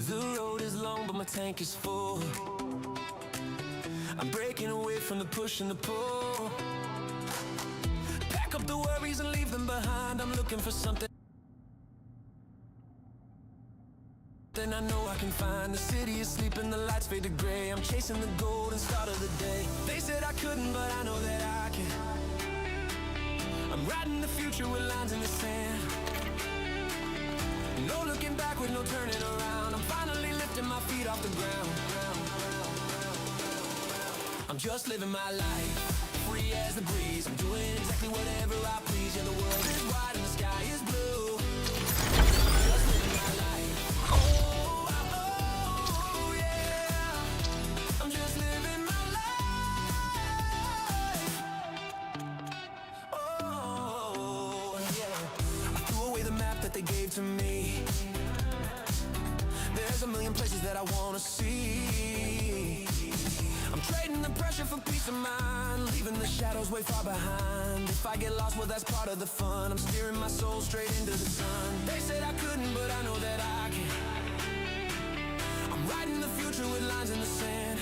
The road is long, but my tank is full. I'm breaking away from the push and the pull. Pack up the worries and leave them behind. I'm looking for something then I know I can find. The city is sleeping, the lights fade to gray. I'm chasing the golden start of the day. They said I couldn't, but I know that I can. I'm riding the future with lines in the sand. No looking back with no turning around. I'm finally lifting my feet off the ground. I'm just living my life, free as the breeze. I'm doing exactly whatever I please. Yeah, the world is wide and the sky is blue. Just living my life. Oh, yeah. I'm just living my life. Oh, yeah. I threw away the map that they gave to me. There's a million places that I wanna see. I'm trading the pressure for peace of mind, leaving the shadows way far behind. If I get lost, well, that's part of the fun. I'm steering my soul straight into the sun. They said I couldn't, but I know that I can. I'm riding the future with lines in the sand.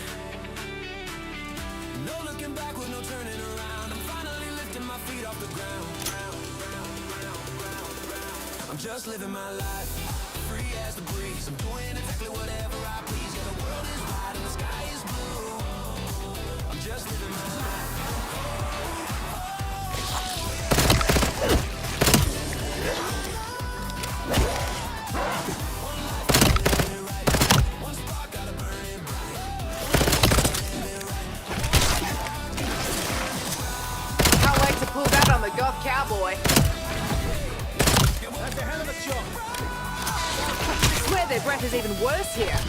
No looking back with no turning around. I'm finally lifting my feet off the ground. I'm just living my life, free as the breeze. I'm doing exactly whatever I please. Yeah, the world is wide and the sky is blue. I'm just living my life. One spark, gotta burn it bright. Can't wait to pull that on the goth cowboy. That's a hell of a shot. I swear their breath is even worse here.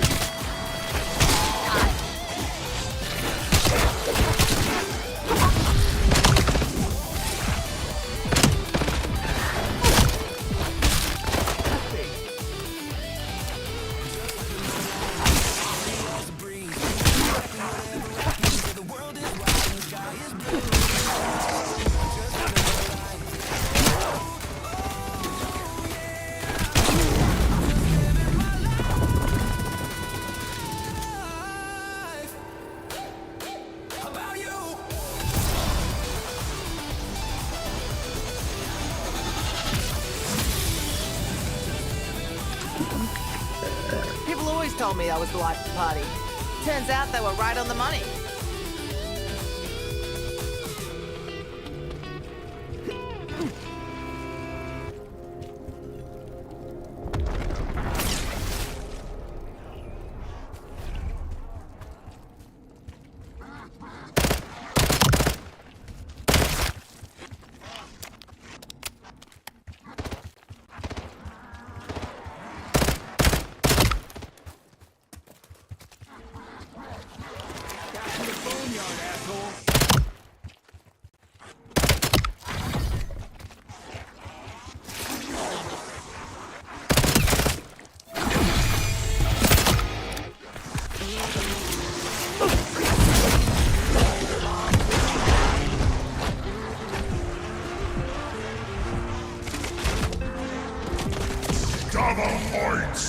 People always told me I was the life of the party. Turns out they were right on the money. Double points!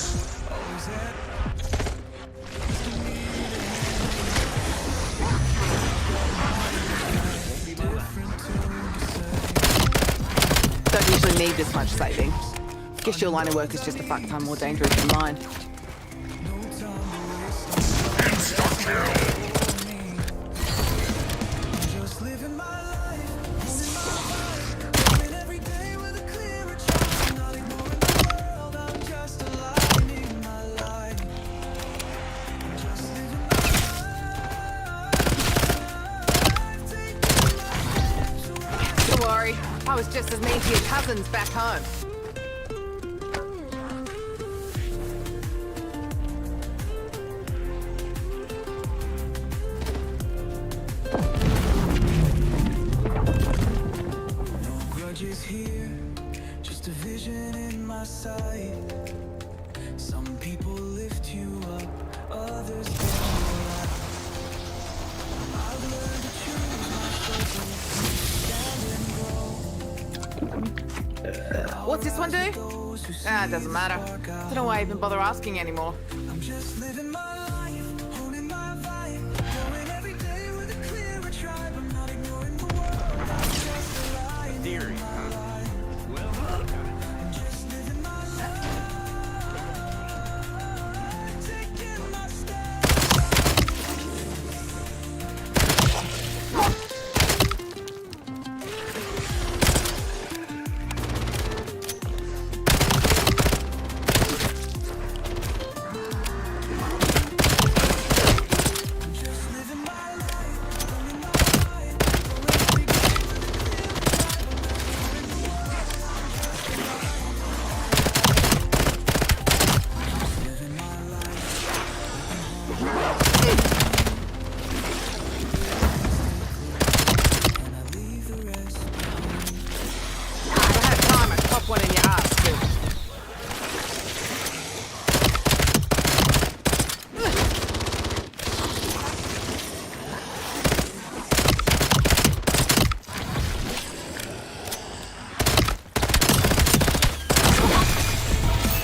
Don't usually need this much saving. Guess your line of work is just a fuck ton more dangerous than mine. Don't worry, I was just as mean to your cousins back home. Grudges here, just a vision in my sight. Some people lift you up, others down. I've learned to choose my What's this one do? Ah, it doesn't matter. Don't know why I even bother asking anymore. I'm just living my life, holding my vibe, going every day with a clearer tribe. I'm not ignoring the world, I'm just alive. Theory, huh? Well, I'm just living my life, taking my steps. Just living my life, living my life, going every day with a clearer tribe. I'm not ignoring the world, I'm just living my life, and I leave the rest. If I had time, I'd pop one in your ass too.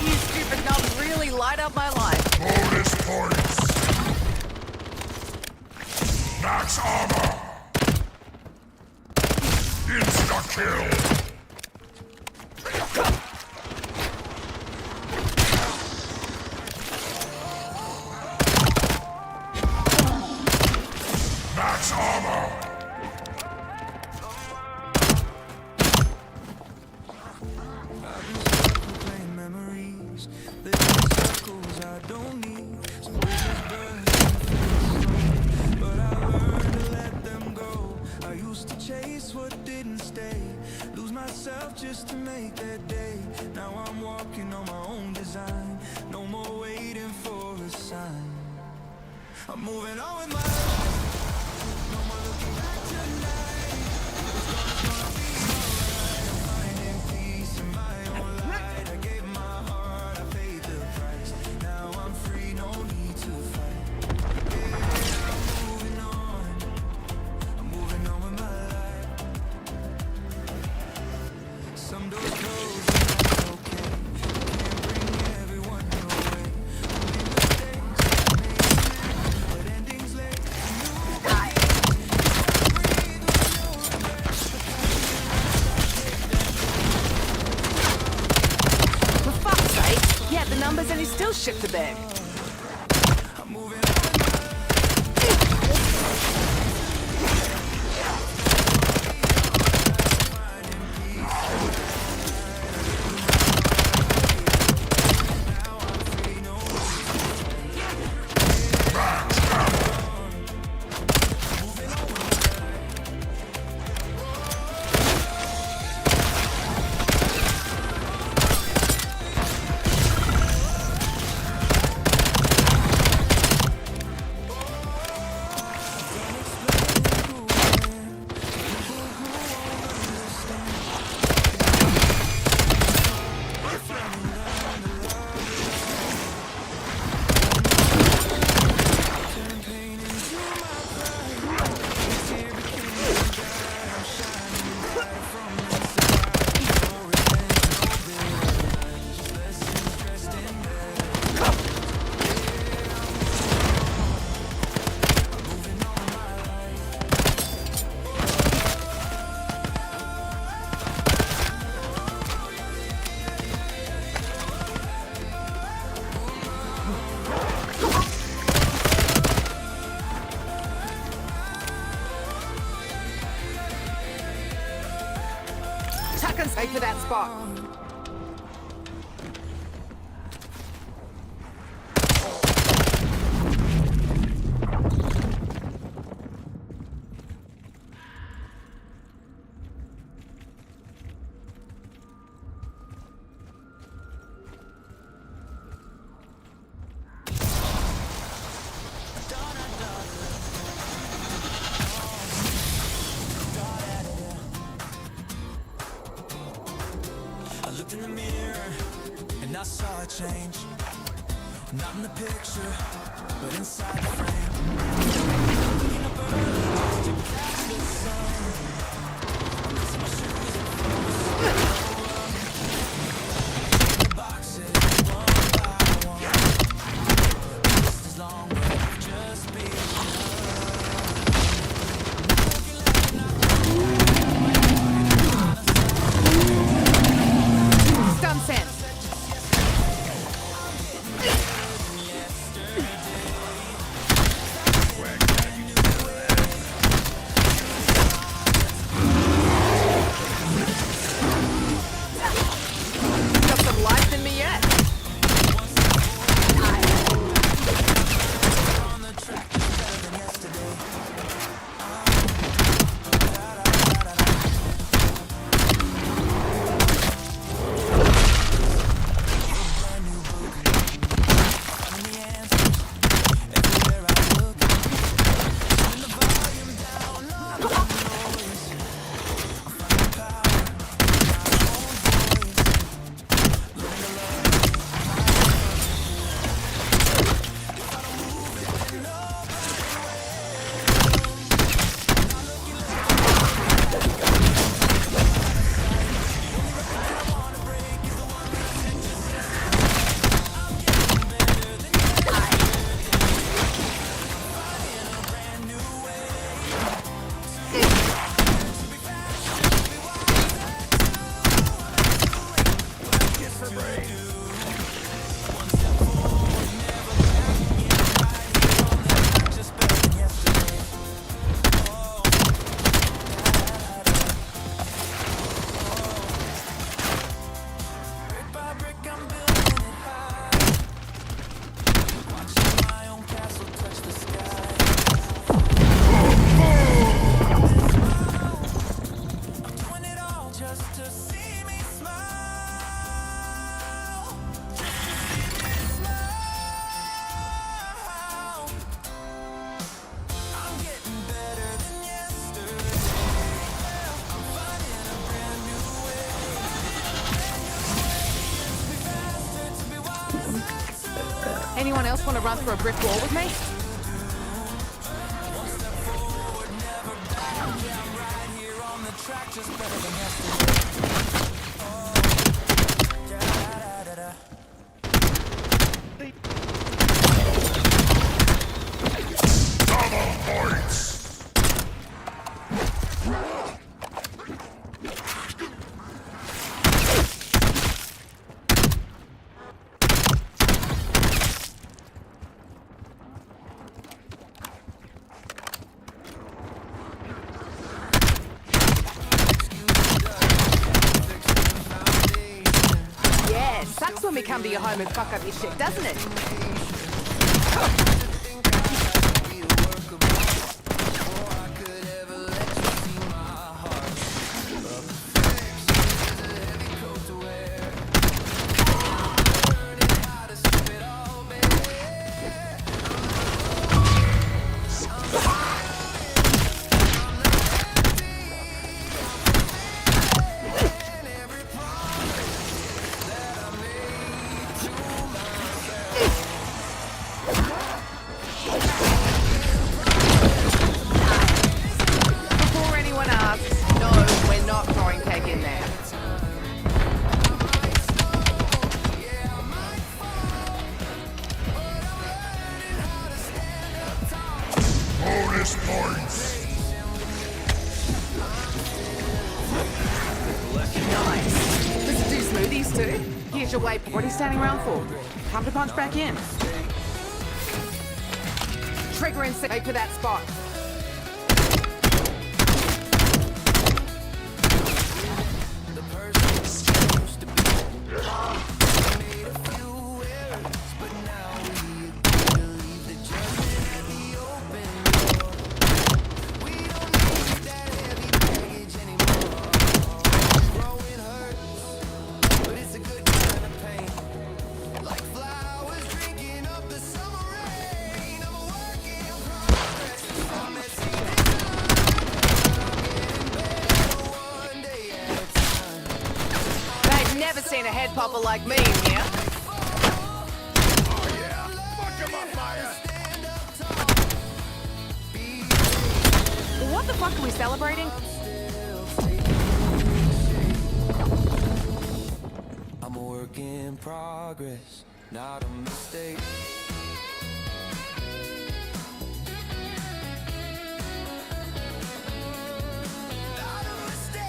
You stupid nubs really light up my life. Bonus points. Max armor. Insta kill. Max armor. Playing memories, living circles I don't need. Some bridges burn, but I learned to let them go. I used to chase what didn't stay, lose myself just to make that day. Now I'm walking on my own design, no more waiting for a sign. I'm moving on with my life, no more looking back tonight. It's gonna be alright. I'm finding peace in my own light. I gave my heart, I paid the price. Now I'm free, no need to fight. Yeah, I'm moving on with my life. Some doors close and that's okay. Can't bring everyone your way. Only mistakes I made, but endings late. New breathe with no regrets. For fuck's sake. Yeah, the numbers and he still shipped a bit. I'm moving on with my Tuck and stay for that spot. I looked in the mirror and I saw a change. Not in the picture, but inside the frame. Looking up early just to catch the sun. Missing my shoes and the boxes one by one. just to see me smile. Smile. I'm getting better than yesterday. I'm finding a brand new way. Be faster, to be wiser, Anyone else want to run through a brick wall with me? right here on the track, just better than yesterday. Double points. Yeah, sucks when we come to your home and fuck up your shit, doesn't it? Before anyone asks, no, we're not throwing cake in there. Bonus points. Nice. Does it do smoothies too? Here's your way. What are you standing around for? Time to punch back in. Trigger and set for that spot. They've never seen a head popper like me in here. Oh yeah. Fuck him up, Maya. What the fuck are we celebrating? I'm a work in progress, not a mistake. Not a mistake.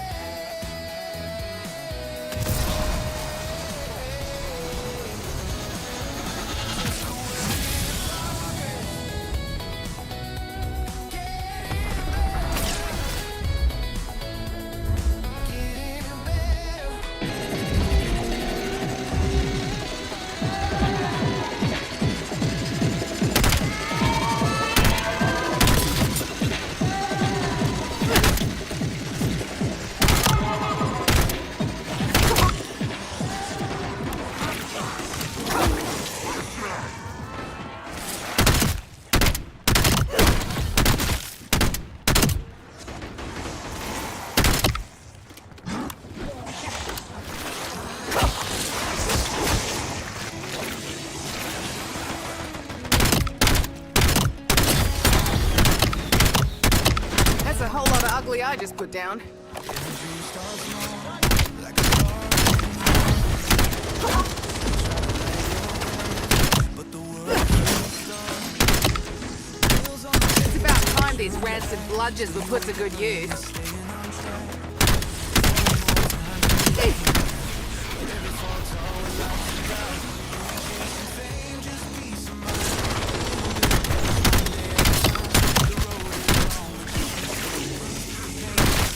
Getting better. That's a whole lot of ugly I just put down. It's about time these rancid bludgers were put to good use.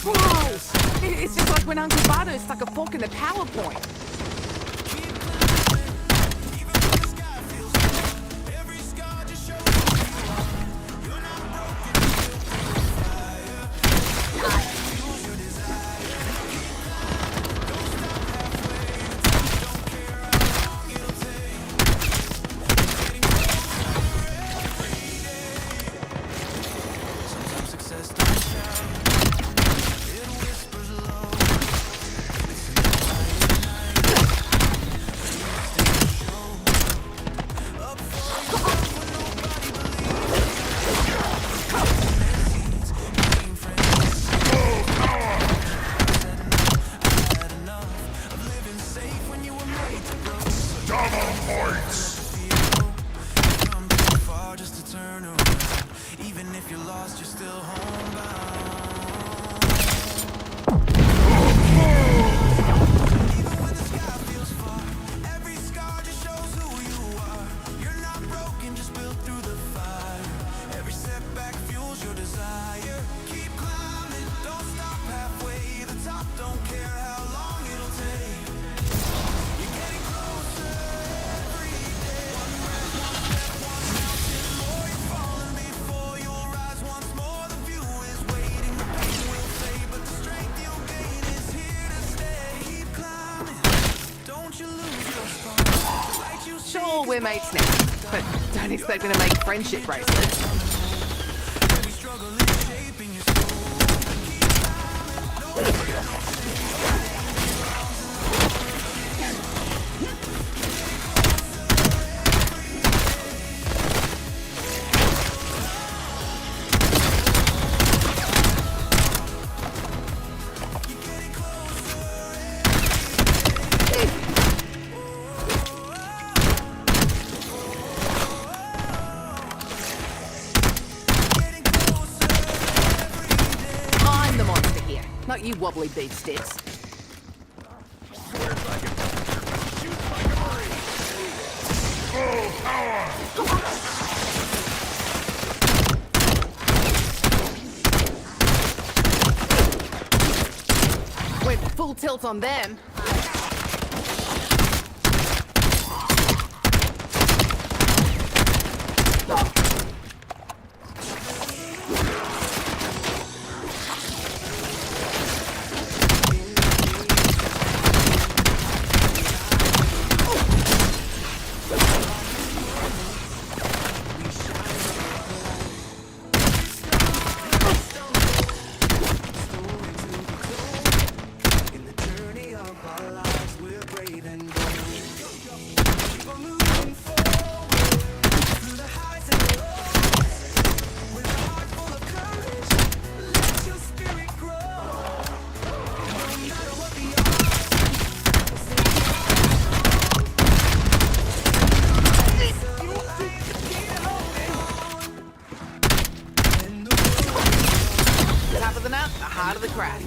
Whoa! It's just like when Uncle Bardo stuck a fork in the PowerPoint. Sure, we're mates now, but don't expect me to make friendship bracelets. I'm the monster here, not you wobbly beef sticks. Full power! Went full tilt on them. In the journey of our lives, we're brave and bold. Keep on moving forward through the highs and lows. With a heart full of courage, let your spirit grow. No matter what the odds, Tougher the nut, the harder the crack.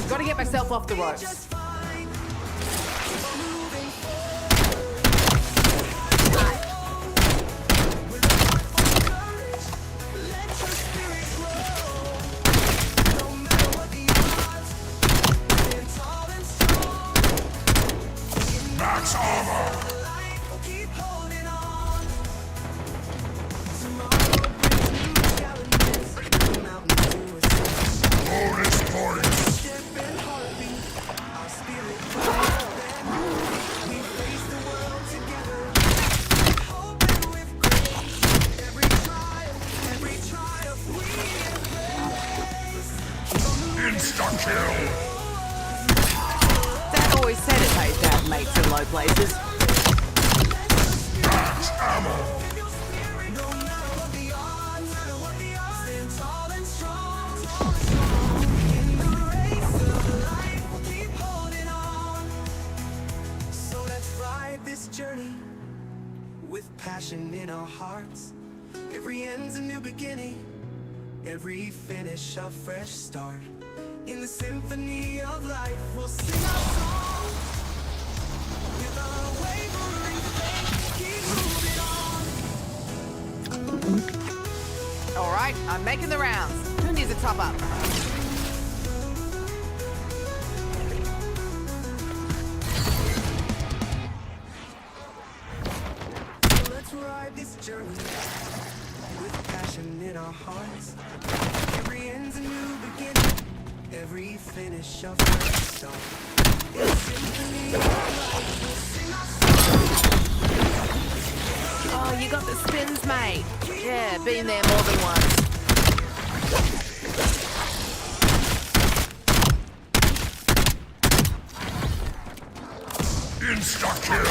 Gotta get myself off the ropes. Max armor! Keep holding on. Tomorrow brings new challenges. Mountains to ascend. Bonus points! Step and heartbeat. Our spirit grows. We face the world together. Hope and with grace. Every triumph we embrace. Insta-kill! Dad always said it pays to have mates in low places. Max ammo! No matter what the odds, stand tall and strong. In the race of life, we'll keep holding on. So let's ride this journey with passion in our hearts. Every end's a new beginning, every finish a fresh start. In the symphony of life, we'll sing our song. With unwavering faith, keep moving on. All right, I'm making the rounds. Who needs a top up? So let's ride this journey with passion in our hearts. Every end's a new beginning, every finish a fresh start. In the symphony of life, we'll sing our song. Oh, you got the spins, mate. Yeah, been there more than once. Insta-kill!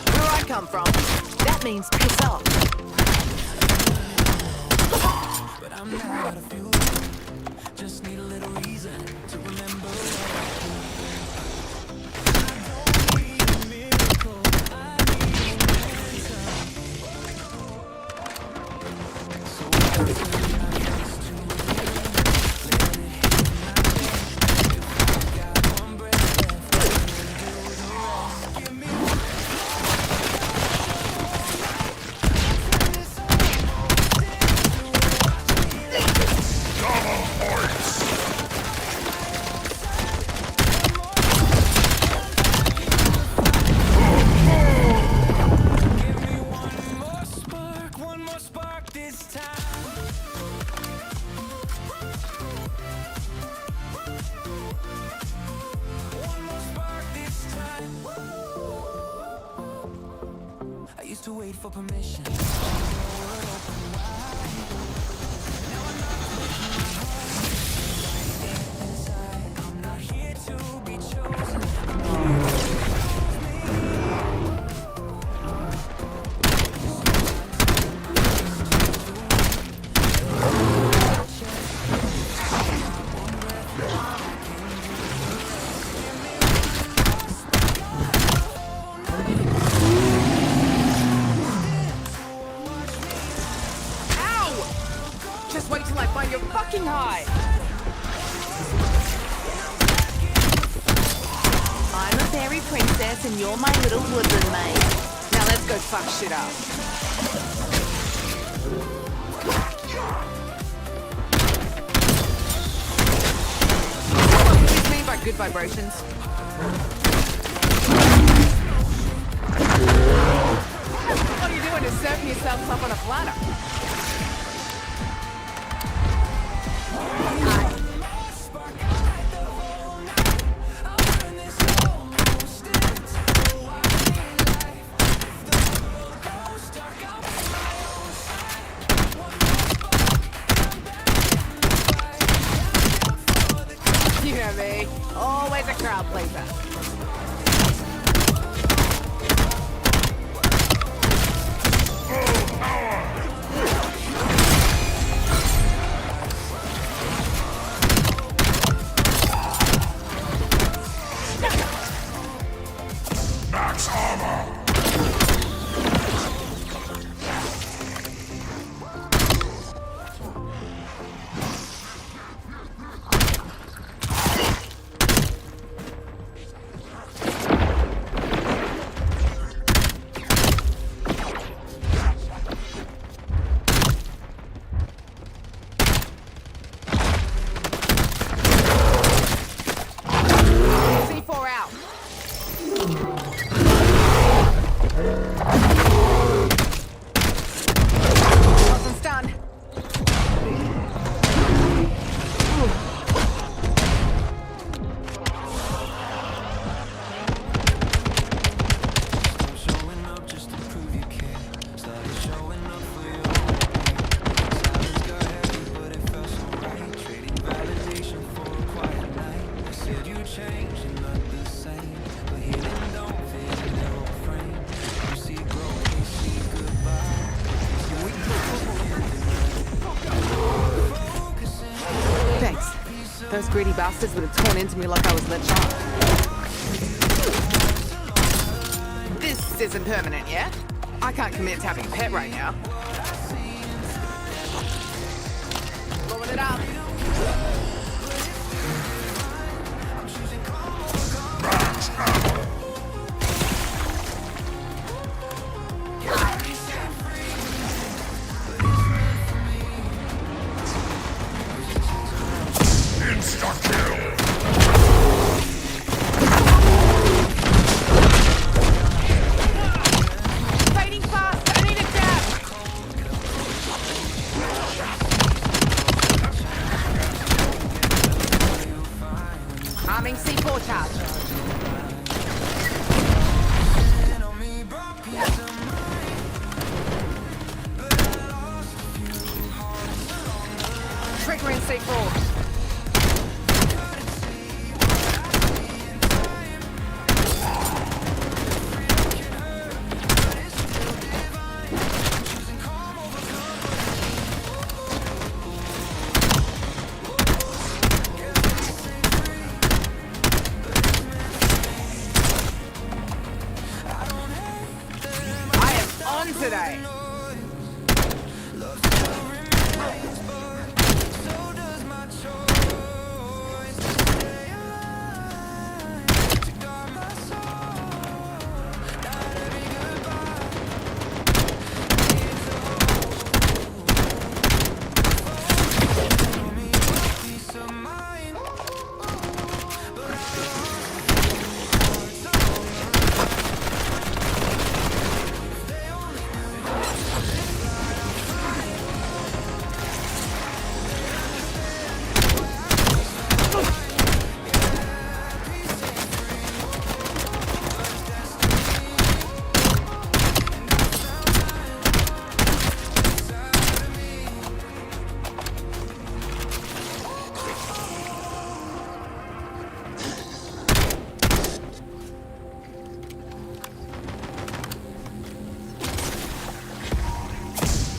Where I come from, that means piss off. But I'm not out of fuel. Just need a little reason to remember I don't need a miracle, I need momentum. to wait for permission. I'm not here to be chosen. Ow! Just wait till I find your fucking hide. I'm a fairy princess and you're my little woodland maid. Now let's go fuck shit up. What does this mean by good vibrations? What are you doing to serving yourself up on a platter? You know me, always a crowd pleaser. Max armor. C4 out. Wasn't stunned. Stop showing up just to prove you care. Started showing up for your own. Silence got heavy, but it felt so right. Trading validation for a quiet night. I said you changed, you're not the same. But healing don't fit in your frame. You see growth, you see goodbye. Thanks. Those greedy bastards would have torn into me like I was lead shark. This isn't permanent, yeah? I can't commit to having a pet right now. Blowing it up. Max ammo. Insta kill. Fighting fast! I need a grab! Arming C4 charge. Triggering C4. I am on today.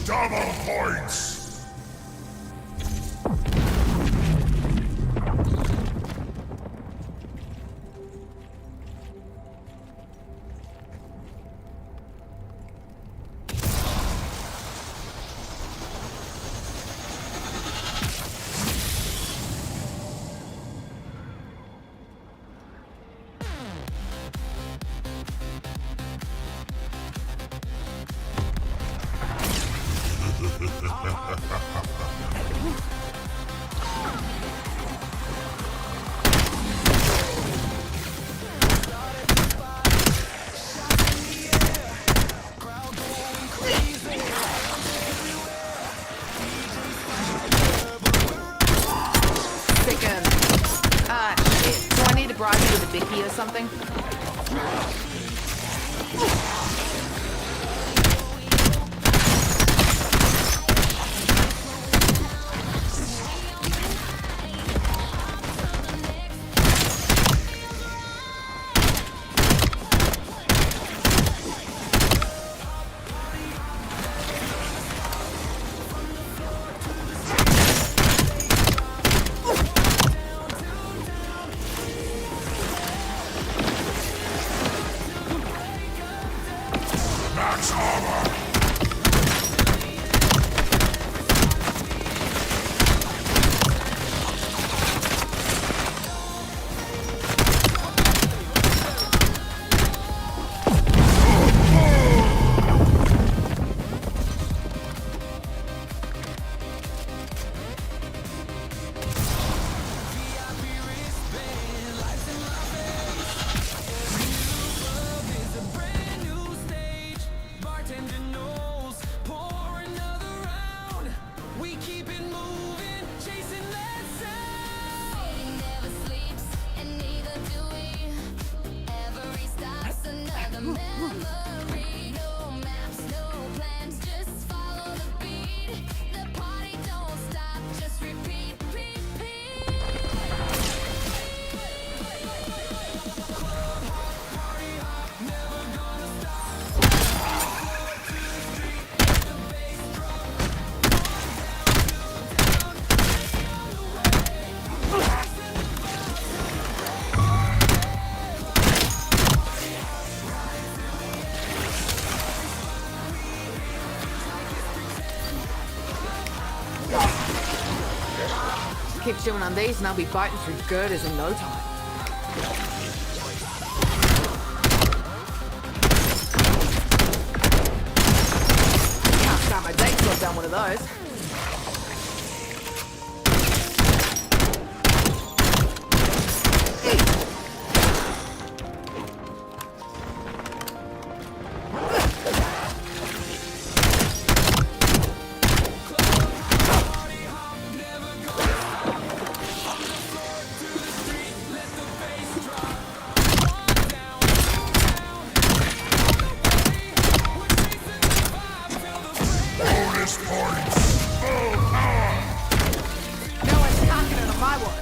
Double points! Shit. Do I need to bribe you with a Vicky or something? Max armor! Keep chewing on these and I'll be biting through girders in no time. Can't start my day till I've done one of those. Bonus points! Full power! No one's knocking it on my watch.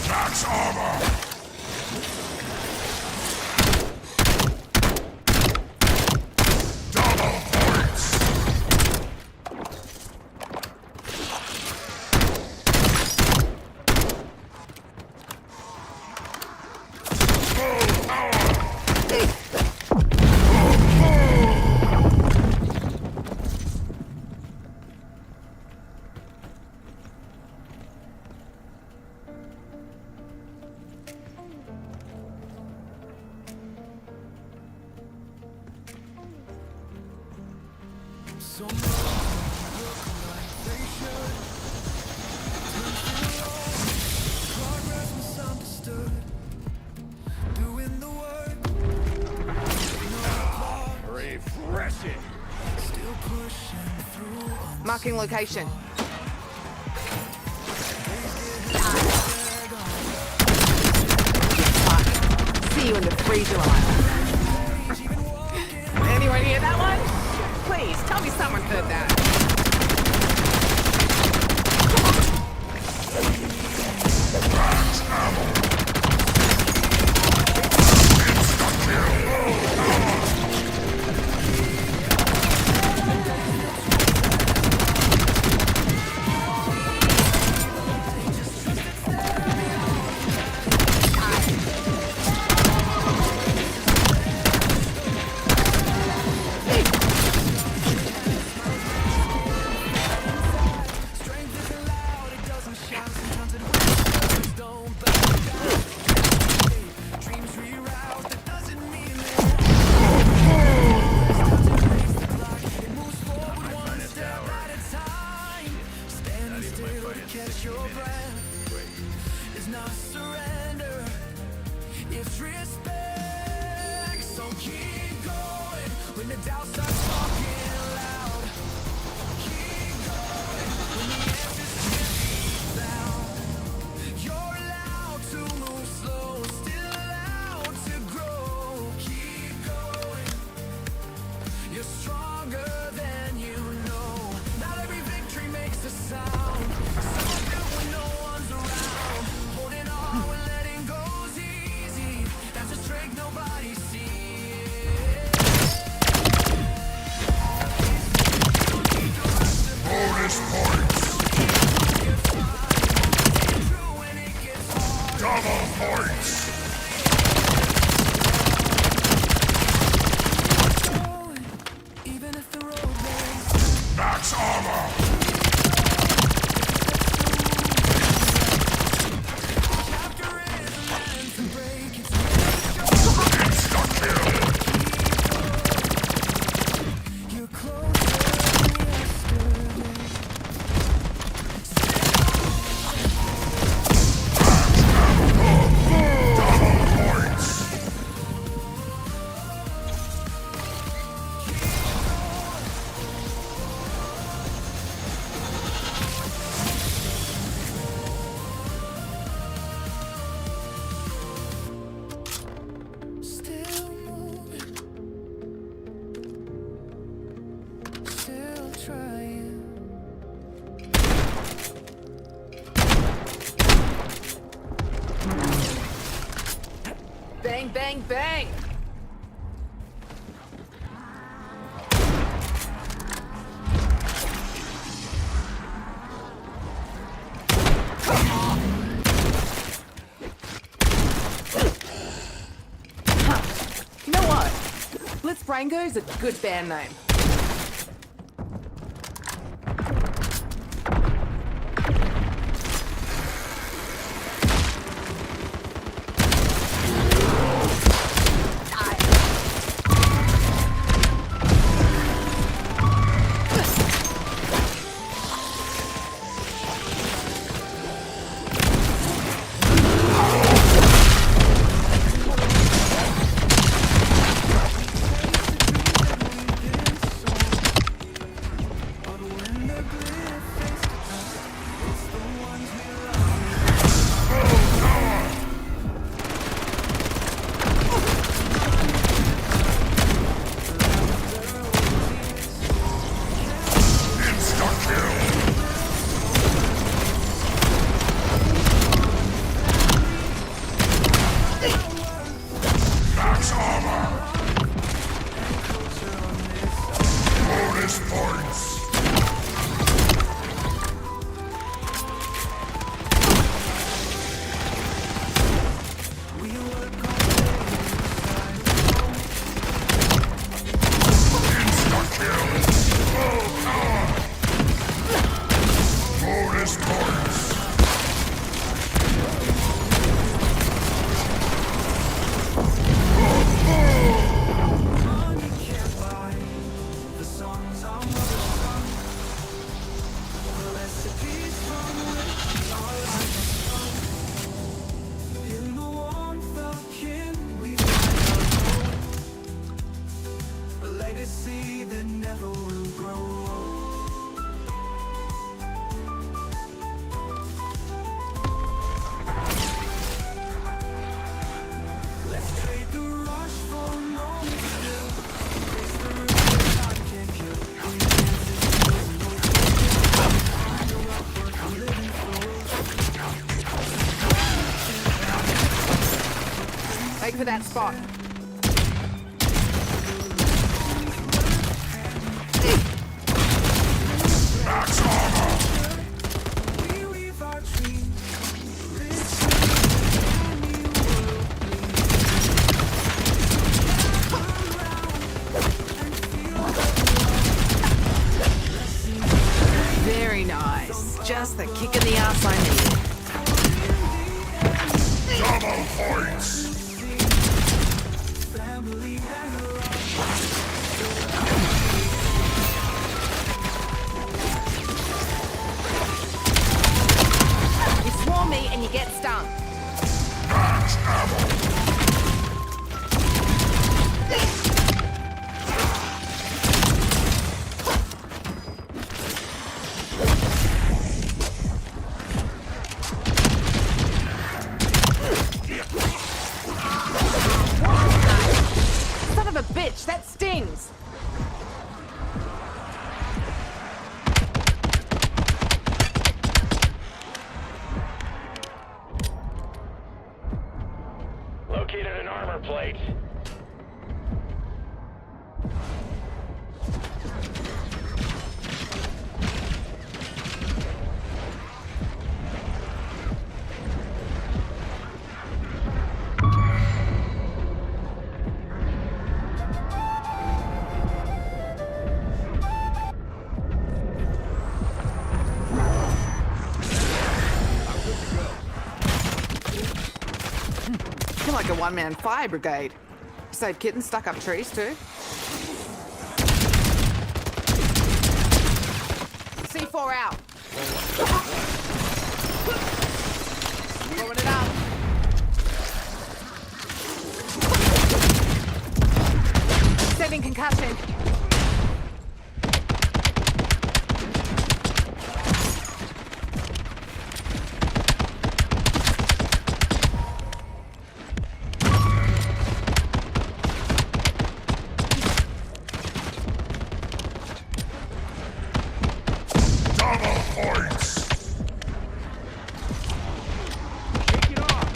Max armor! Double points! Full power! So many look like they should. Progress misunderstood. Doing the work. Refreshing. Still pushing through. Marking location. Fuck. See you in the freezer aisle. you hear that one? Please, tell me someone heard that. Catch your breath. It's not surrender. It's respect. So keep going when the doubt starts talking loud. Keep going when the answers can't be found. You're allowed to move slow, still allowed to grow. Keep going. You're stronger than you know. Not every victory makes a sound. Some do when no one's around. Holding on when letting go's easy. That's a strength nobody sees. Bonus points. True when it gets hard. Double points. Even if the road bends. Max armor. Chapter isn't meant to break. It's Insta-kill. you're closer than yesterday. Points. Still moving. Still trying. Bang, bang, bang! You know what? Blitzbrango's a good band name. Make for that spot. Max armor. Very nice. Just the kick in the ass I needed. Double points. You swarm me and you get stung. Max ammo. Son of a bitch, that stings. Located an armor plate. You're like a one-man fire brigade. Save kittens stuck up trees too. C4 out. Blowing it up. Sending concussion. Double points. Take it off.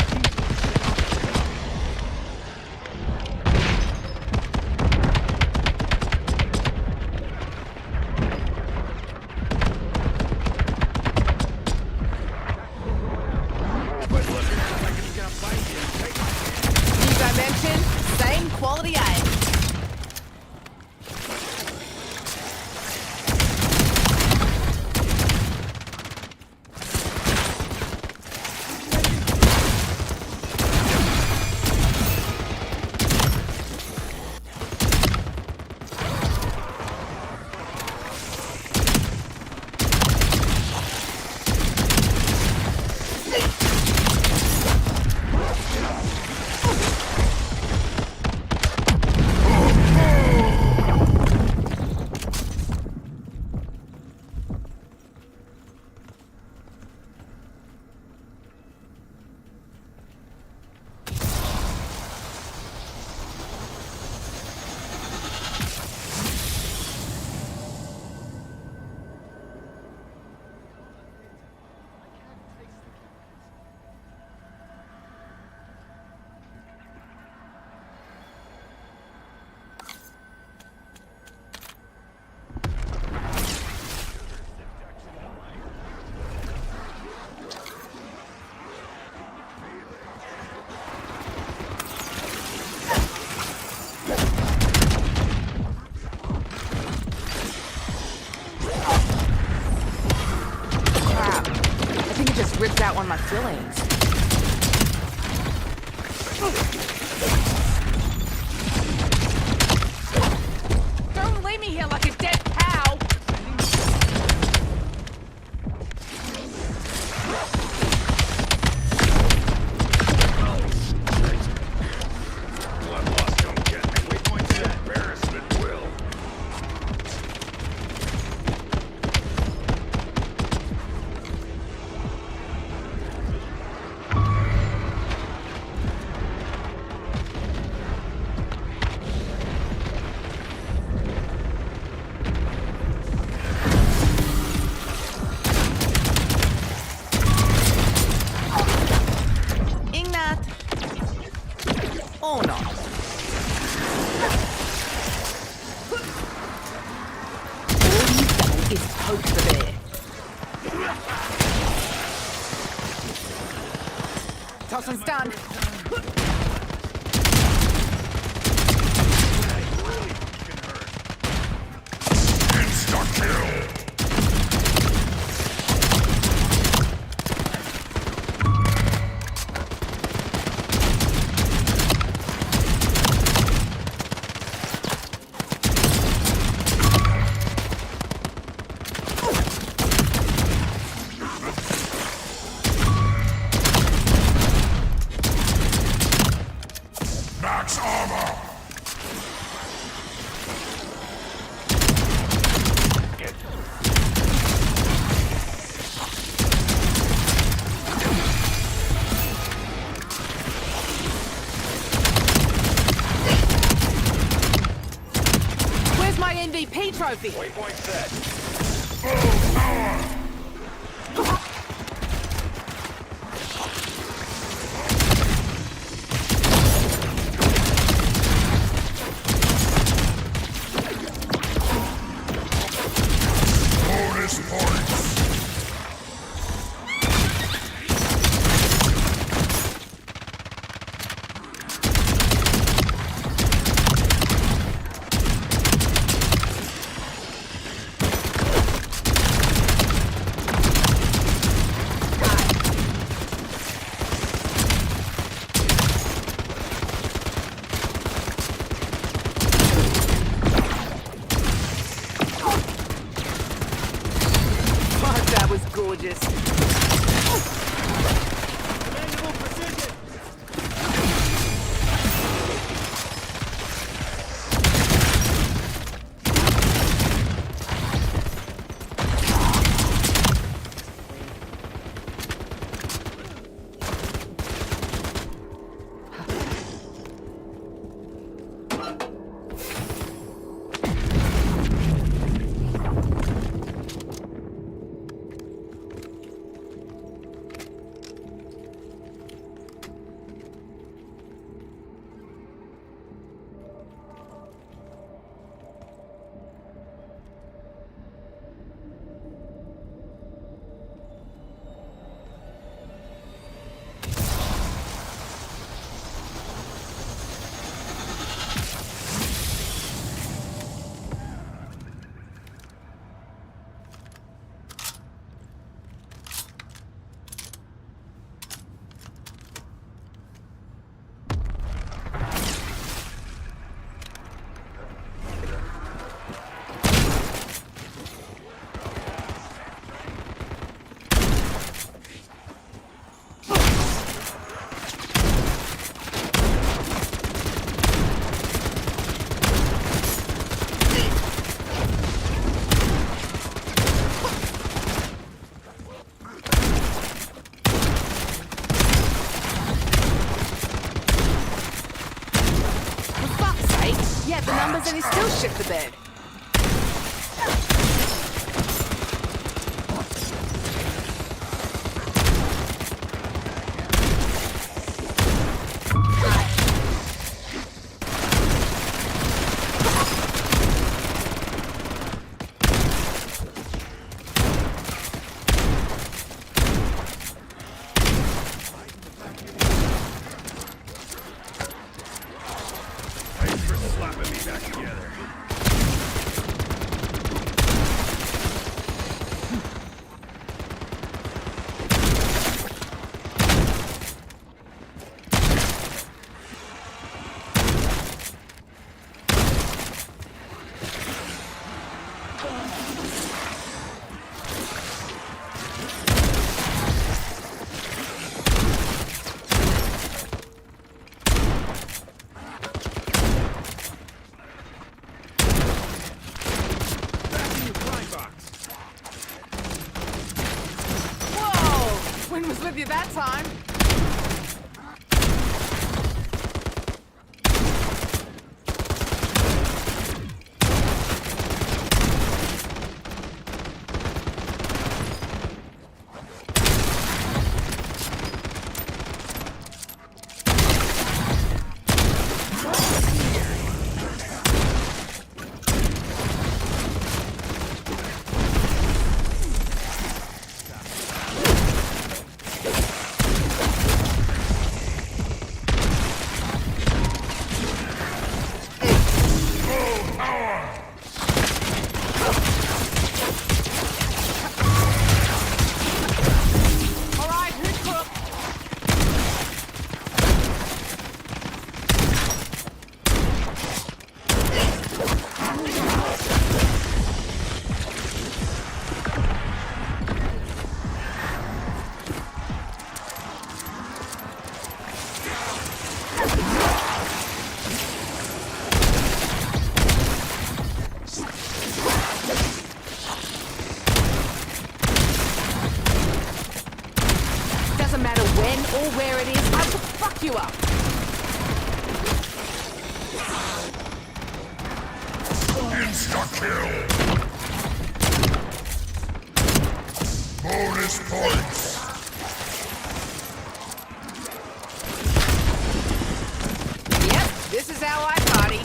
Quit looking at it like he's gonna bite you. Take my hand. New dimension, same quality aim. Crap. I think it just ripped out one of my fillings. Don't leave me here like a dead cow. Blood loss don't get me. We point to that. Embarrassment will. Or not. All you've done is poke the bear. Toss and stun. Insta-kill! Max armor! Where's my MVP trophy? Waypoint set. Full power! Bonus points! Fuck, that was gorgeous. For fuck's sake. Yeah, the numbers and he still shit the bed. Thanks for slapping me back together. Whoa! Wind was with you that time. Insta-kill! Bonus points! Yep, this is how I party.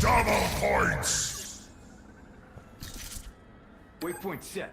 Double points! Waypoint set.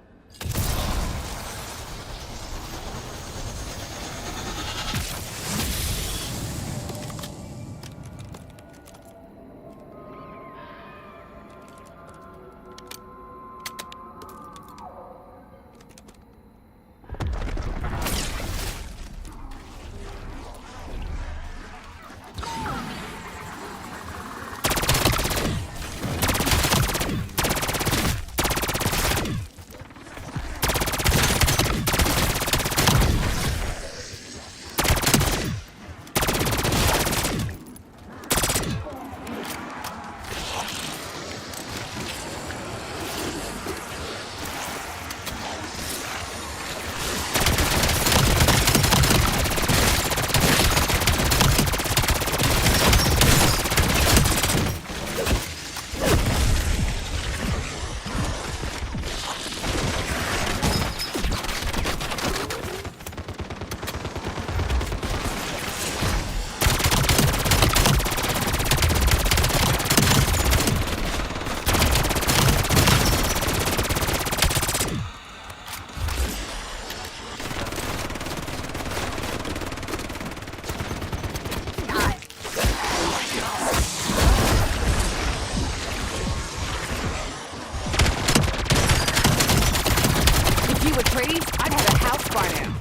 I'd have a house by now.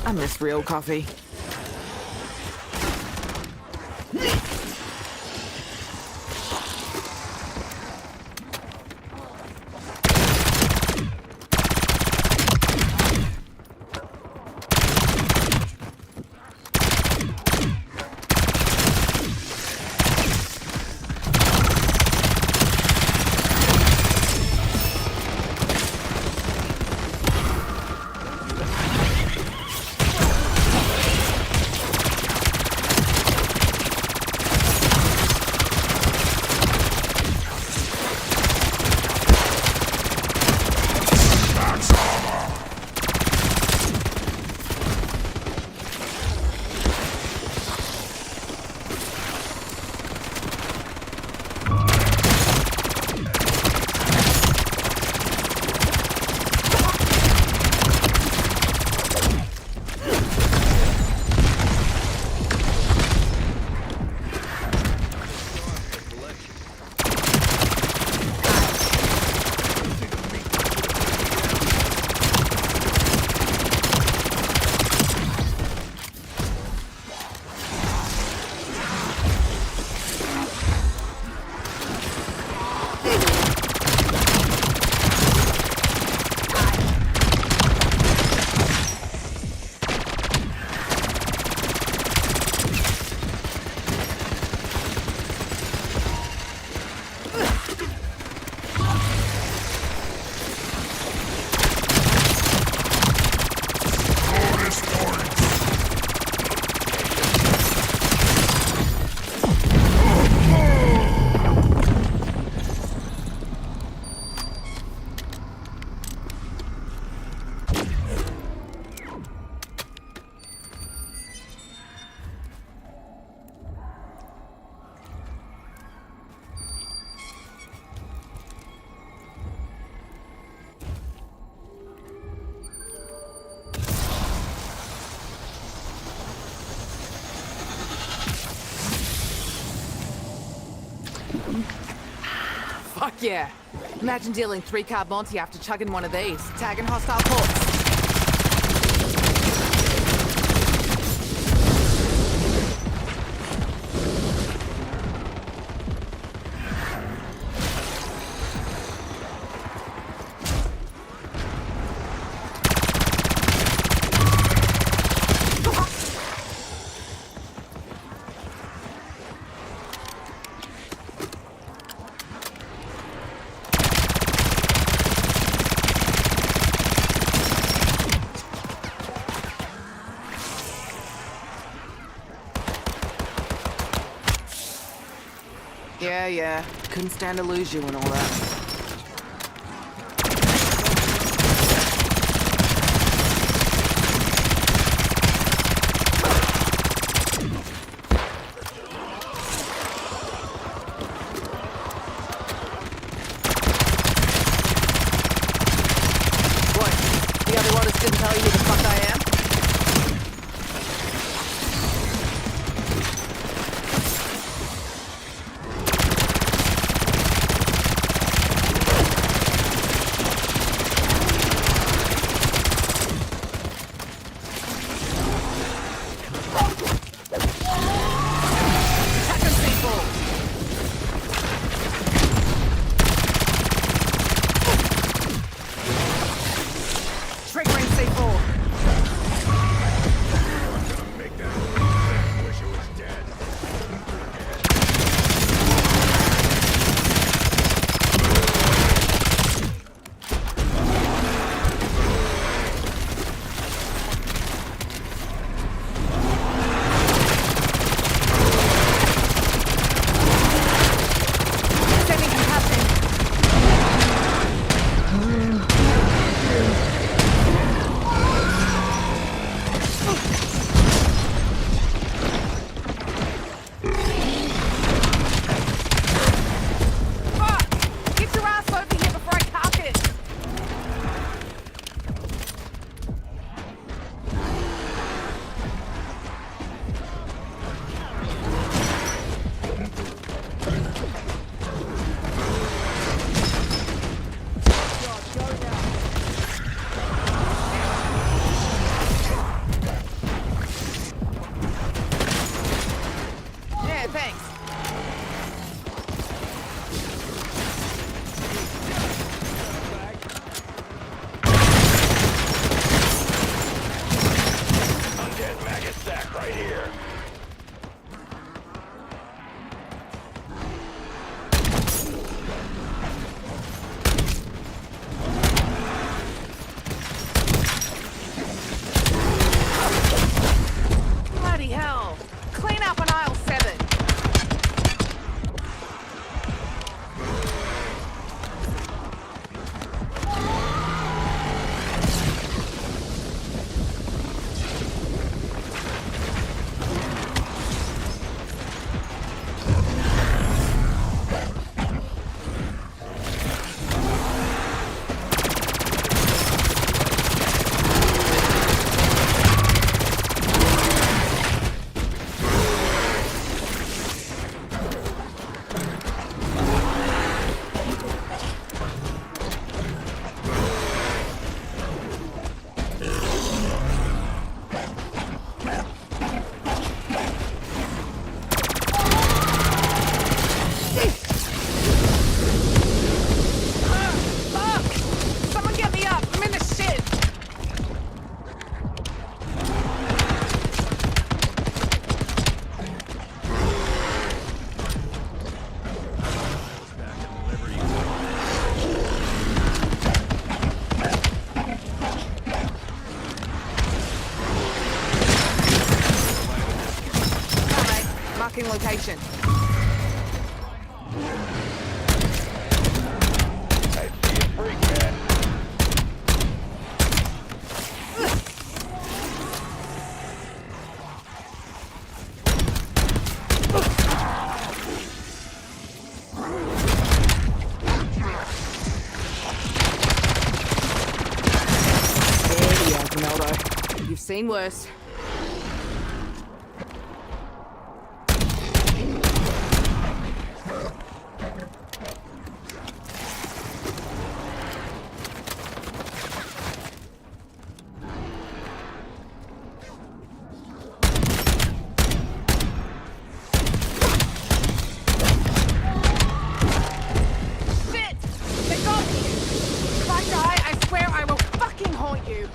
I miss real coffee. Fuck yeah. Imagine dealing 3-card Monty after chugging one of these. Tagging hostile ports. Yeah. Couldn't stand to lose you and all that. What? The other waters didn't tell you who the fuck I am? Triggering C4. Wish it was dead. Sending compassion. Fuck! Get your ass over here before I cock it! Yeah, thanks. Undead maggot stack right here. Bloody hell! Clean up on aisle 7. Fuck! Someone get me up! I'm in the shit! Alright, marking location. I see a freak, man. There you are, Ronaldo. You've seen worse. Shit! They got me! If I die, I swear I will fucking haunt you!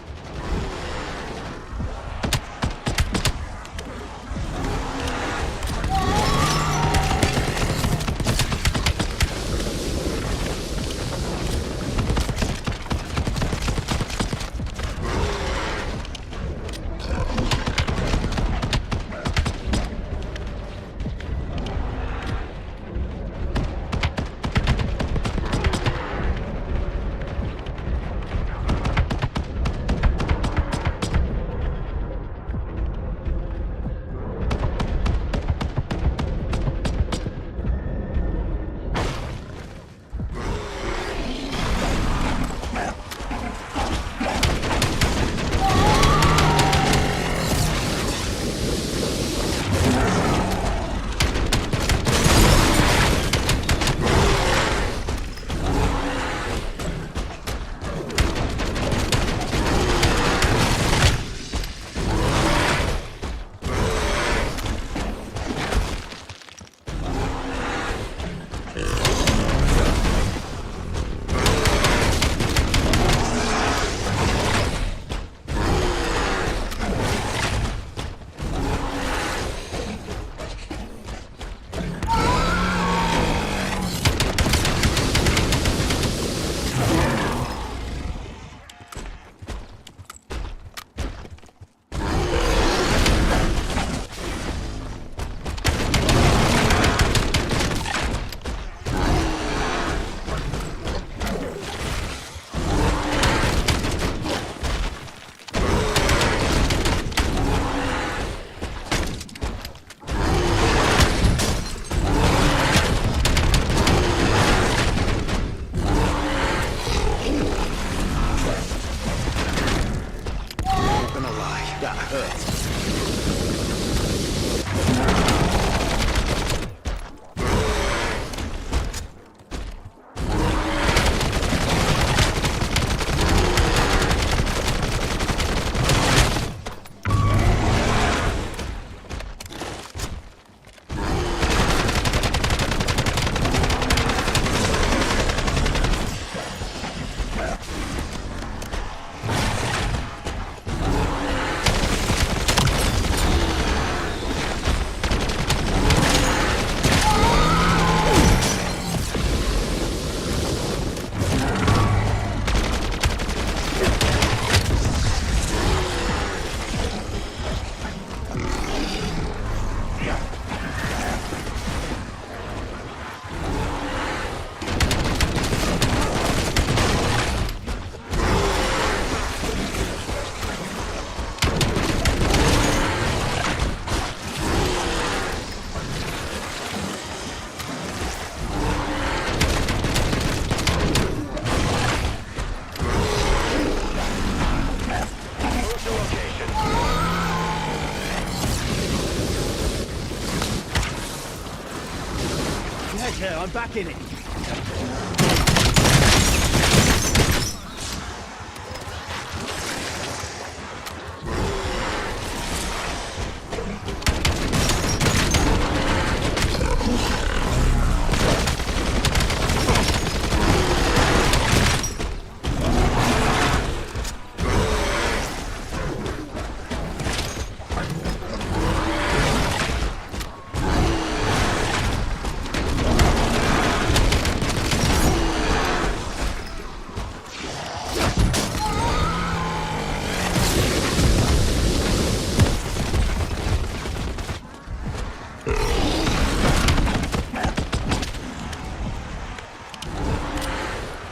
Okay, I'm back in it.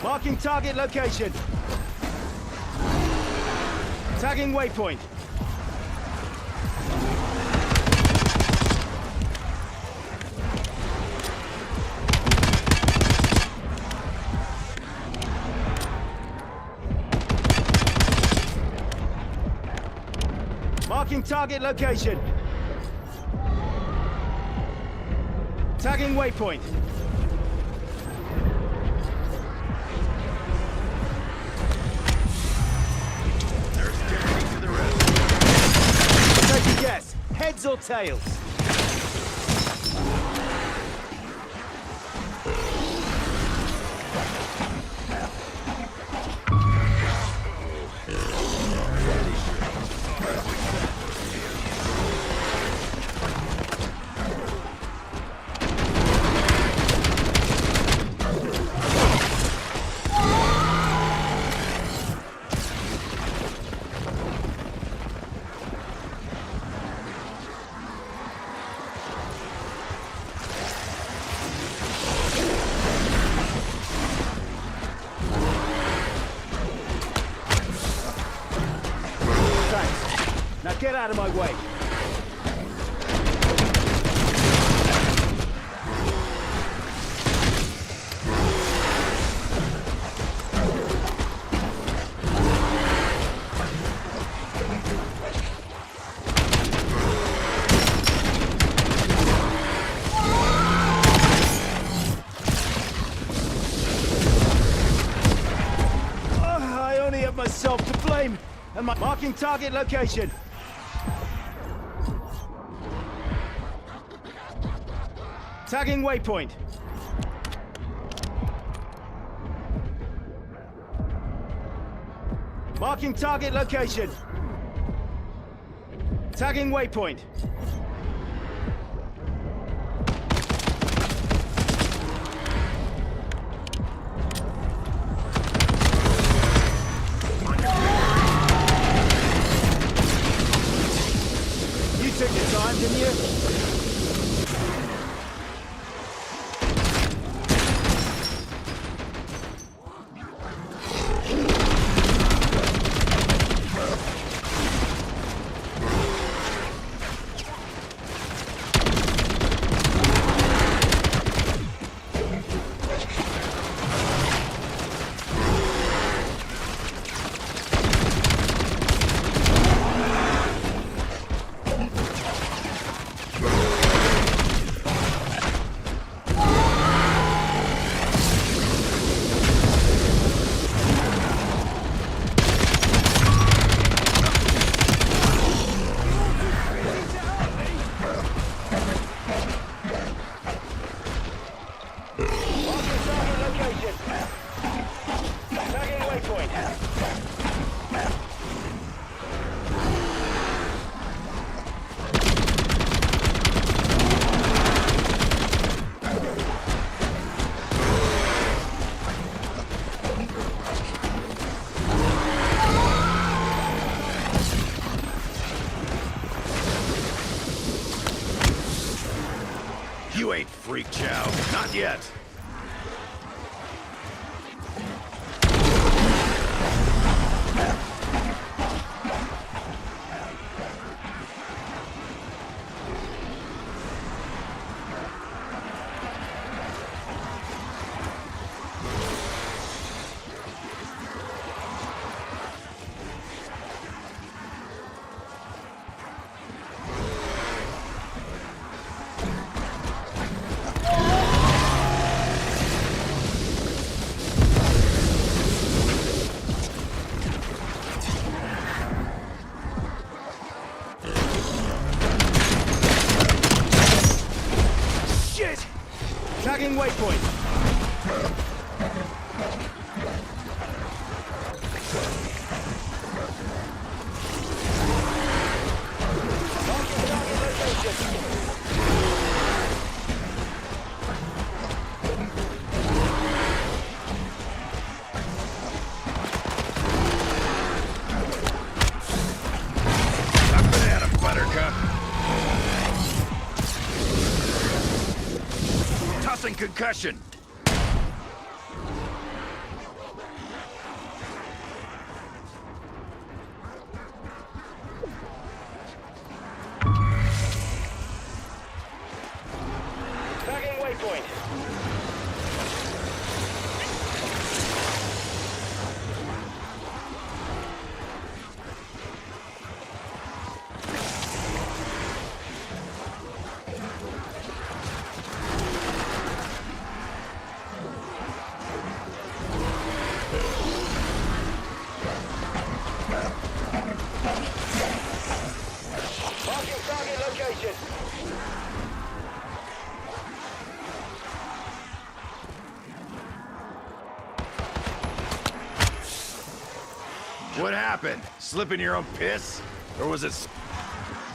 Marking target location. Tagging waypoint. Marking target location. Tagging waypoint. Take a guess. Heads or tails? Thanks. Now get out of my way. I only have myself to blame. And my marking target location. Tagging waypoint. Marking target location. Tagging waypoint. You took your time, didn't you? You ain't freak chow. Not yet. Tagging waypoint. Marking target location. Knock it at him, Buttercup. Tossing concussion. Tagging waypoint. Marking target location. What happened? Slipping your own piss? Or was it...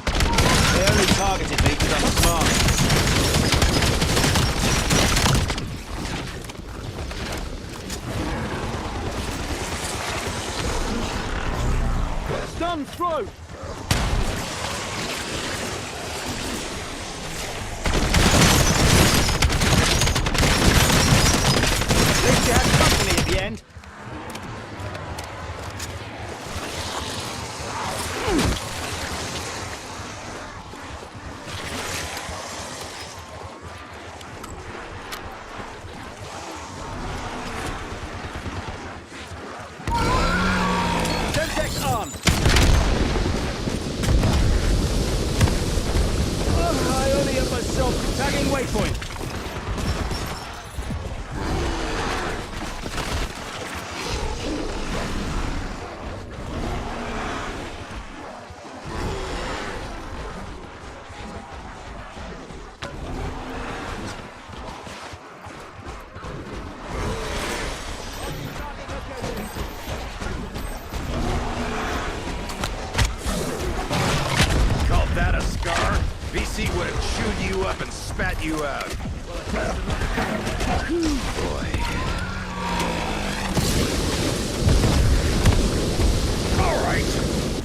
They only targeted me because I'm smart. Stun through! At least you had company at the end. Semtex armed. Oh, I only hit myself. Tagging waypoint. Call that a scar? BC would have chewed you up and spat you out. Boy. All right.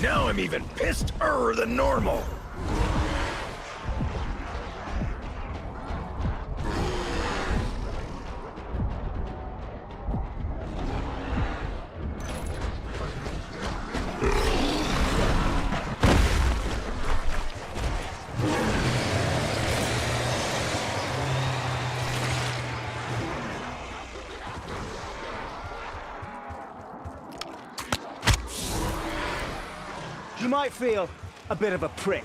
Now I'm even pissed-er than normal. You might feel a bit of a prick.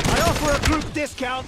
I offer a group discount.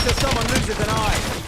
till someone loses an eye.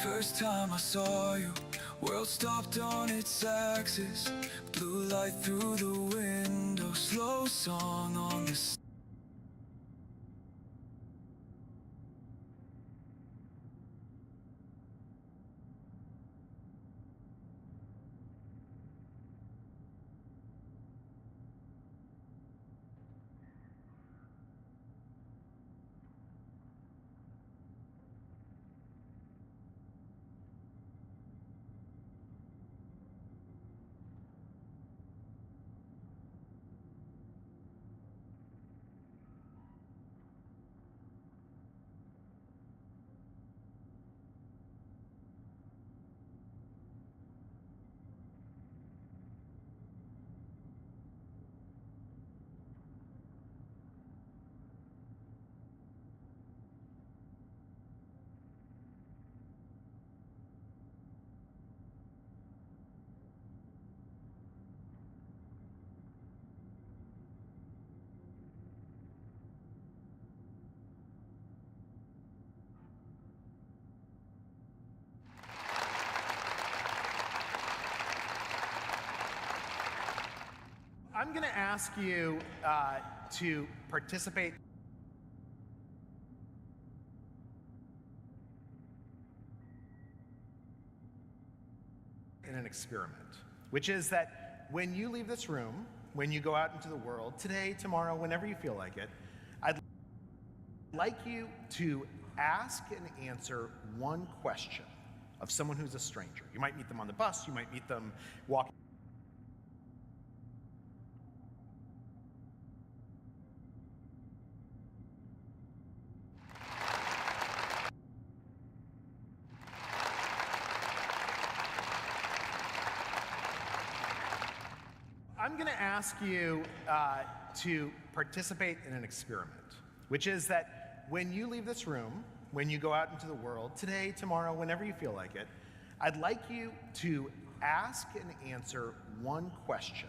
First time I saw you, world stopped on its axis. Blue light through the window, slow song on the I'm going to ask you to participate in an experiment, which is that when you leave this room, when you go out into the world, today, tomorrow, whenever you feel like it, I'd like you to ask and answer one question of someone who's a stranger. You might meet them on the bus, you might meet them walking. I'm going to ask you to participate in an experiment, which is that when you leave this room, when you go out into the world, today, tomorrow, whenever you feel like it, I'd like you to ask and answer one question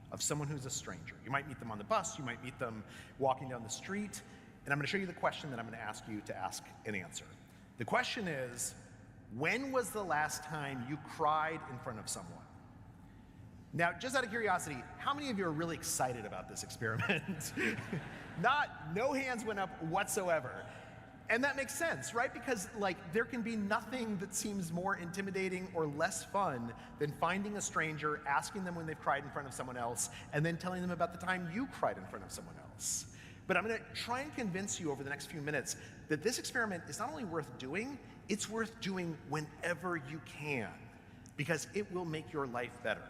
of someone who's a stranger. You might meet them on the bus, you might meet them walking down the street, and I'm going to show you the question that I'm going to ask you to ask and answer. The question is, when was the last time you cried in front of someone? Now, just out of curiosity, how many of you are really excited about this experiment? No hands went up whatsoever. And that makes sense, right? Because there can be nothing that seems more intimidating or less fun than finding a stranger, asking them when they've cried in front of someone else, and then telling them about the time you cried in front of someone else. But I'm going to try and convince you over the next few minutes that this experiment is not only worth doing, it's worth doing whenever you can, because it will make your life better.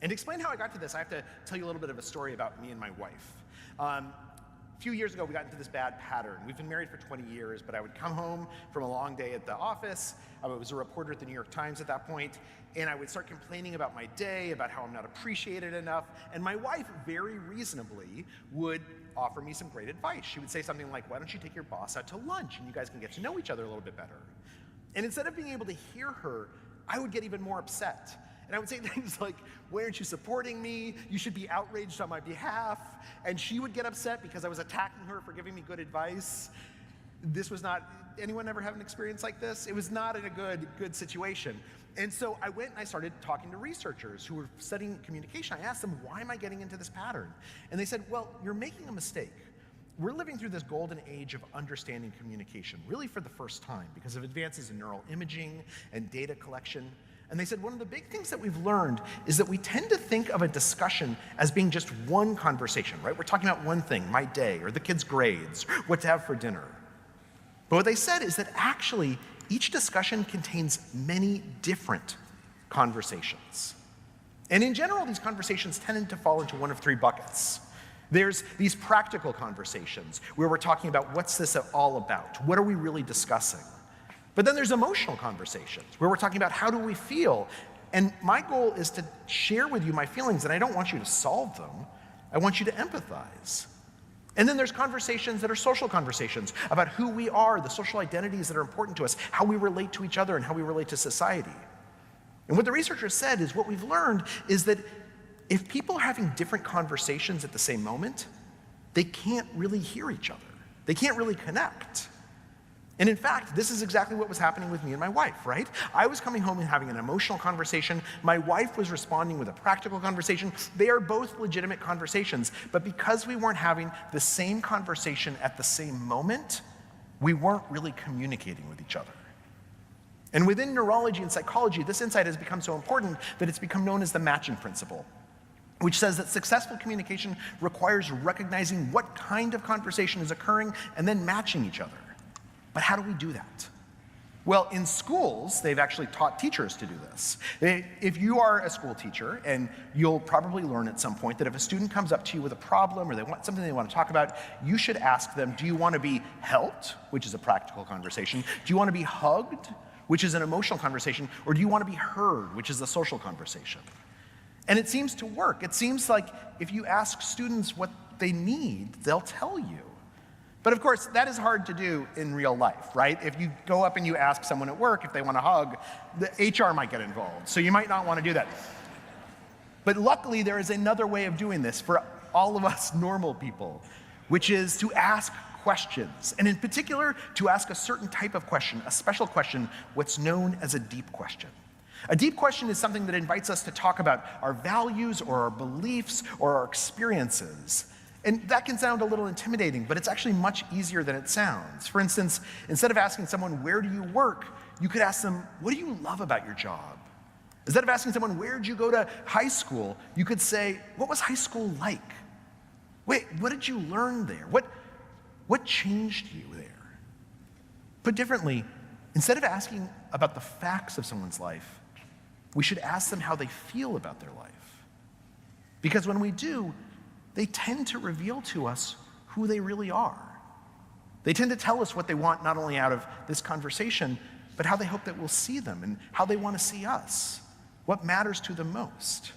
And to explain how I got to this, I have to tell you a little bit of a story about me and my wife. A few years ago, we got into this bad pattern. We've been married for 20 years, but I would come home from a long day at the office. I was a reporter at the New York Times at that point, and I would start complaining about my day, about how I'm not appreciated enough. And my wife, very reasonably, would offer me some great advice. She would say something like, why don't you take your boss out to lunch and you guys can get to know each other a little bit better? And instead of being able to hear her, I would get even more upset. And I would say things like, why aren't you supporting me? You should be outraged on my behalf. And she would get upset because I was attacking her for giving me good advice. This was not, anyone ever have an experience like this? It was not in a good situation. And so I went and I started talking to researchers who were studying communication. I asked them, why am I getting into this pattern? And they said, well, you're making a mistake. We're living through this golden age of understanding communication, really for the first time, because of advances in neural imaging and data collection. And they said one of the big things that we've learned is that we tend to think of a discussion as being just one conversation, right? We're talking about one thing, my day, or the kids' grades, what to have for dinner. But what they said is that actually each discussion contains many different conversations. And in general, these conversations tend to fall into one of three buckets. There's these practical conversations where we're talking about what's this all about? What are we really discussing? But then there's emotional conversations where we're talking about how do we feel? And my goal is to share with you my feelings, and I don't want you to solve them. I want you to empathize. And then there's conversations that are social conversations about who we are, the social identities that are important to us, how we relate to each other, and how we relate to society. And what the researchers said is what we've learned is that if people are having different conversations at the same moment, they can't really hear each other. They can't really connect. And in fact, this is exactly what was happening with me and my wife, right? I was coming home and having an emotional conversation. My wife was responding with a practical conversation. They are both legitimate conversations, but because we weren't having the same conversation at the same moment, we weren't really communicating with each other. And within neurology and psychology, this insight has become so important that it's become known as the matching principle, which says that successful communication requires recognizing what kind of conversation is occurring and then matching each other. But how do we do that? Well, in schools, they've actually taught teachers to do this. If you are a school teacher, and you'll probably learn at some point that if a student comes up to you with a problem or they want something they want to talk about, you should ask them, do you want to be helped, which is a practical conversation? Do you want to be hugged, which is an emotional conversation? Or do you want to be heard, which is a social conversation? And it seems to work. It seems like if you ask students what they need, they'll tell you. But of course, that is hard to do in real life, right? If you go up and you ask someone at work if they want a hug, the HR might get involved, so you might not want to do that. But luckily, there is another way of doing this for all of us normal people, which is to ask questions, and in particular, to ask a certain type of question, a special question, what's known as a deep question. A deep question is something that invites us to talk about our values or our beliefs or our experiences. And that can sound a little intimidating, but it's actually much easier than it sounds. For instance, instead of asking someone, where do you work? You could ask them, what do you love about your job? Instead of asking someone, where'd you go to high school? You could say, what was high school like? Wait, what did you learn there? What changed you there? Put differently, instead of asking about the facts of someone's life, we should ask them how they feel about their life. Because when we do, they tend to reveal to us who they really are. They tend to tell us what they want not only out of this conversation, but how they hope that we'll see them and how they want to see us, what matters to them most.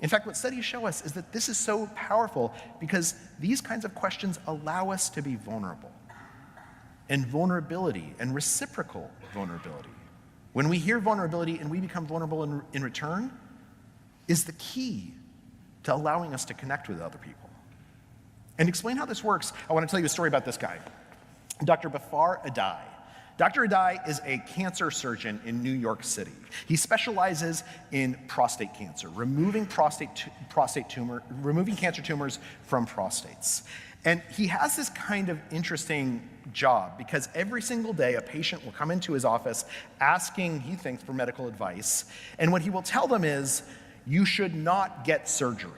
In fact, what studies show us is that this is so powerful because these kinds of questions allow us to be vulnerable. And vulnerability and reciprocal vulnerability, when we hear vulnerability and we become vulnerable in return, is the key to allowing us to connect with other people. And to explain how this works, I want to tell you a story about this guy, Dr. Bafar Adai. Dr. Adai is a cancer surgeon in New York City. He specializes in prostate cancer, removing cancer tumors from prostates. And he has this kind of interesting job because every single day a patient will come into his office asking, he thinks, for medical advice. And what he will tell them is, you should not get surgery.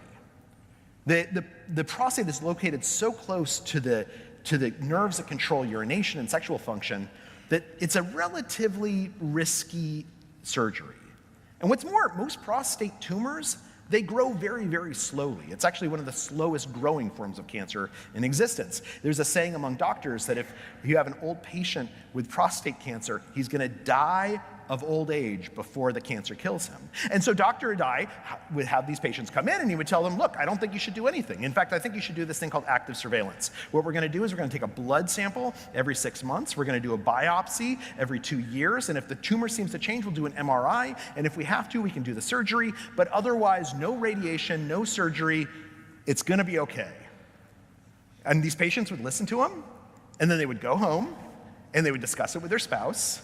The prostate is located so close to the nerves that control urination and sexual function that it's a relatively risky surgery. And what's more, most prostate tumors, they grow very, very slowly. It's actually one of the slowest growing forms of cancer in existence. There's a saying among doctors that if you have an old patient with prostate cancer, he's going to die of old age before the cancer kills him. And so Dr. Adai would have these patients come in and he would tell them, look, I don't think you should do anything. In fact, I think you should do this thing called active surveillance. What we're gonna do is we're gonna take a blood sample every 6 months. We're gonna do a biopsy every 2 years. And if the tumor seems to change, we'll do an MRI. And if we have to, we can do the surgery. But otherwise, no radiation, no surgery. It's gonna be okay. And these patients would listen to him, and then they would go home, and they would discuss it with their spouse.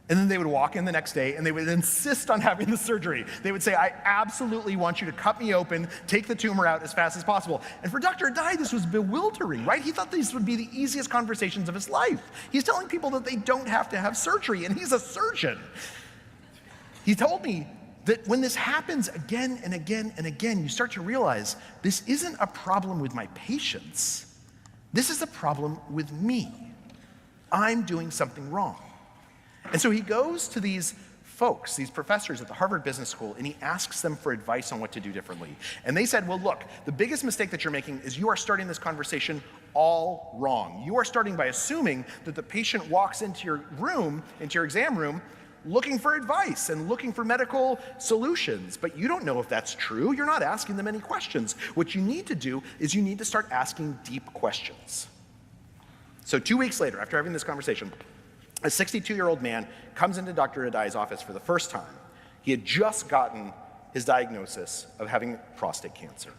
And then they would walk in the next day and they would insist on having the surgery. They would say, I absolutely want you to cut me open, take the tumor out as fast as possible. And for Dr. Adai, this was bewildering, right? He thought these would be the easiest conversations of his life. He's telling people that they don't have to have surgery, and he's a surgeon. He told me that when this happens again and again and again, you start to realize this isn't a problem with my patients. This is a problem with me. I'm doing something wrong. And so he goes to these folks, these professors at the Harvard Business School, and he asks them for advice on what to do differently. And they said, well, look, the biggest mistake that you're making is you are starting this conversation all wrong. You are starting by assuming that the patient walks into your room, into your exam room, looking for advice and looking for medical solutions. But you don't know if that's true. You're not asking them any questions. What you need to do is you need to start asking deep questions. So 2 weeks later, after having this conversation, a 62-year-old man comes into Dr. Adai's office for the first time. He had just gotten his diagnosis of having prostate cancer.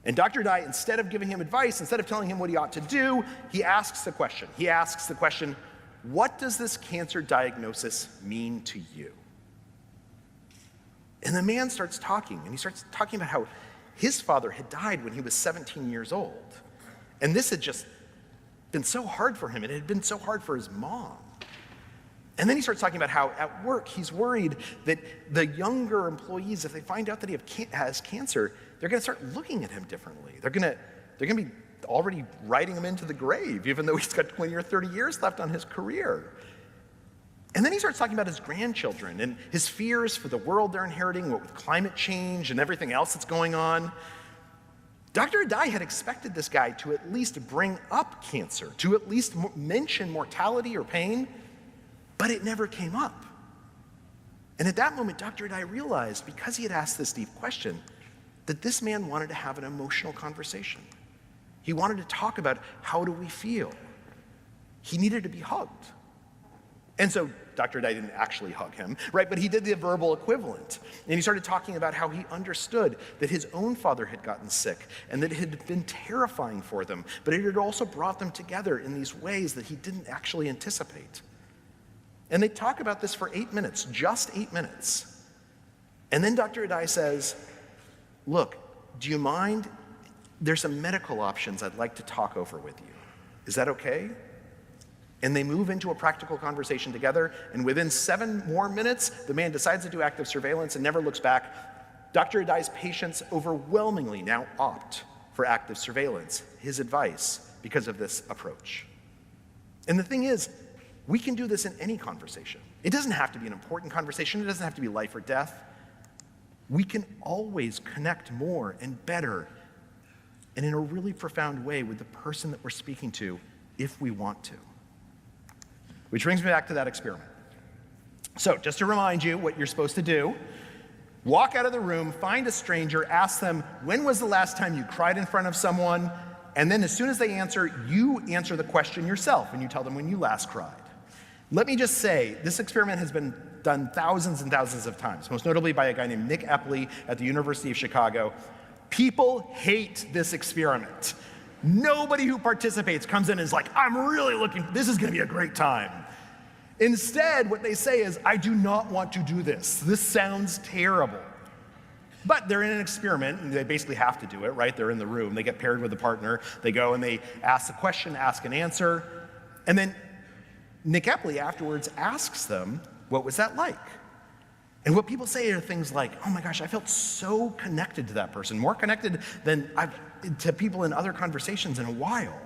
And Dr. Adai, instead of giving him advice, instead of telling him what he ought to do, he asks the question. He asks the question, what does this cancer diagnosis mean to you? And the man starts talking, and he starts talking about how his father had died when he was 17 years old. And this had just been so hard for him, and it had been so hard for his mom. And then he starts talking about how at work he's worried that the younger employees, if they find out that he has cancer, they're going to start looking at him differently. They're going to be already writing him into the grave, even though he's got 20 or 30 years left on his career. And then he starts talking about his grandchildren and his fears for the world they're inheriting, what with climate change and everything else that's going on. Dr. Adai had expected this guy to at least bring up cancer, to at least mention mortality or pain, but it never came up. And at that moment, Dr. Adai realized, because he had asked this deep question, that this man wanted to have an emotional conversation. He wanted to talk about, how do we feel? He needed to be hugged. And so Dr. Adai didn't actually hug him, right? But he did the verbal equivalent. And he started talking about how he understood that his own father had gotten sick and that it had been terrifying for them, but it had also brought them together in these ways that he didn't actually anticipate. And they talk about this for 8 minutes, just 8 minutes. And then Dr. Adai says, look, do you mind? There's some medical options I'd like to talk over with you. Is that okay? And they move into a practical conversation together, and within 7 more minutes, the man decides to do active surveillance and never looks back. Dr. Adai's patients overwhelmingly now opt for active surveillance, his advice, because of this approach. And the thing is, we can do this in any conversation. It doesn't have to be an important conversation. It doesn't have to be life or death. We can always connect more and better and in a really profound way with the person that we're speaking to if we want to. Which brings me back to that experiment. So just to remind you what you're supposed to do, walk out of the room, find a stranger, ask them, when was the last time you cried in front of someone? And then as soon as they answer, you answer the question yourself and you tell them when you last cried. Let me just say, this experiment has been done thousands and thousands of times, most notably by a guy named Nick Epley at the University of Chicago. People hate this experiment. Nobody who participates comes in and is like, I'm really looking, this is gonna be a great time. Instead, what they say is, I do not want to do this. This sounds terrible. But they're in an experiment, and they basically have to do it, right? They're in the room, they get paired with a partner, they go and they ask a question, ask an answer, and then Nick Epley afterwards asks them, what was that like? And what people say are things like, oh my gosh, I felt so connected to that person, more connected than to people in other conversations in a while.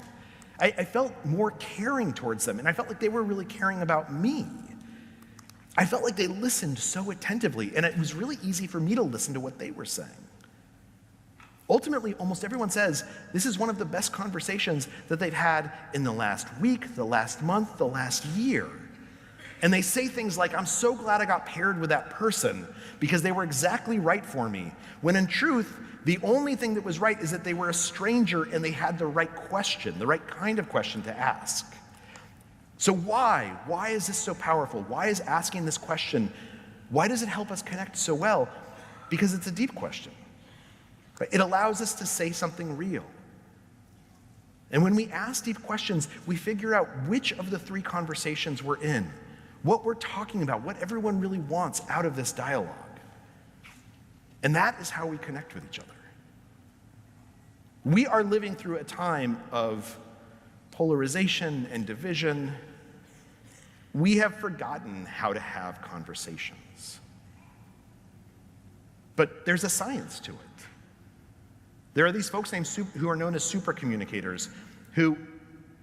I felt more caring towards them, and I felt like they were really caring about me. I felt like they listened so attentively, and it was really easy for me to listen to what they were saying. Ultimately, almost everyone says this is one of the best conversations that they've had in the last week, the last month, the last year. And they say things like, I'm so glad I got paired with that person because they were exactly right for me. When in truth, the only thing that was right is that they were a stranger and they had the right question, the right kind of question to ask. So why? Why is this so powerful? Why is asking this question, why does it help us connect so well? Because it's a deep question. It allows us to say something real. And when we ask deep questions, we figure out which of the 3 conversations we're in, what we're talking about, what everyone really wants out of this dialogue. And that is how we connect with each other. We are living through a time of polarization and division. We have forgotten how to have conversations. But there's a science to it. There are these folks who are known as super communicators, who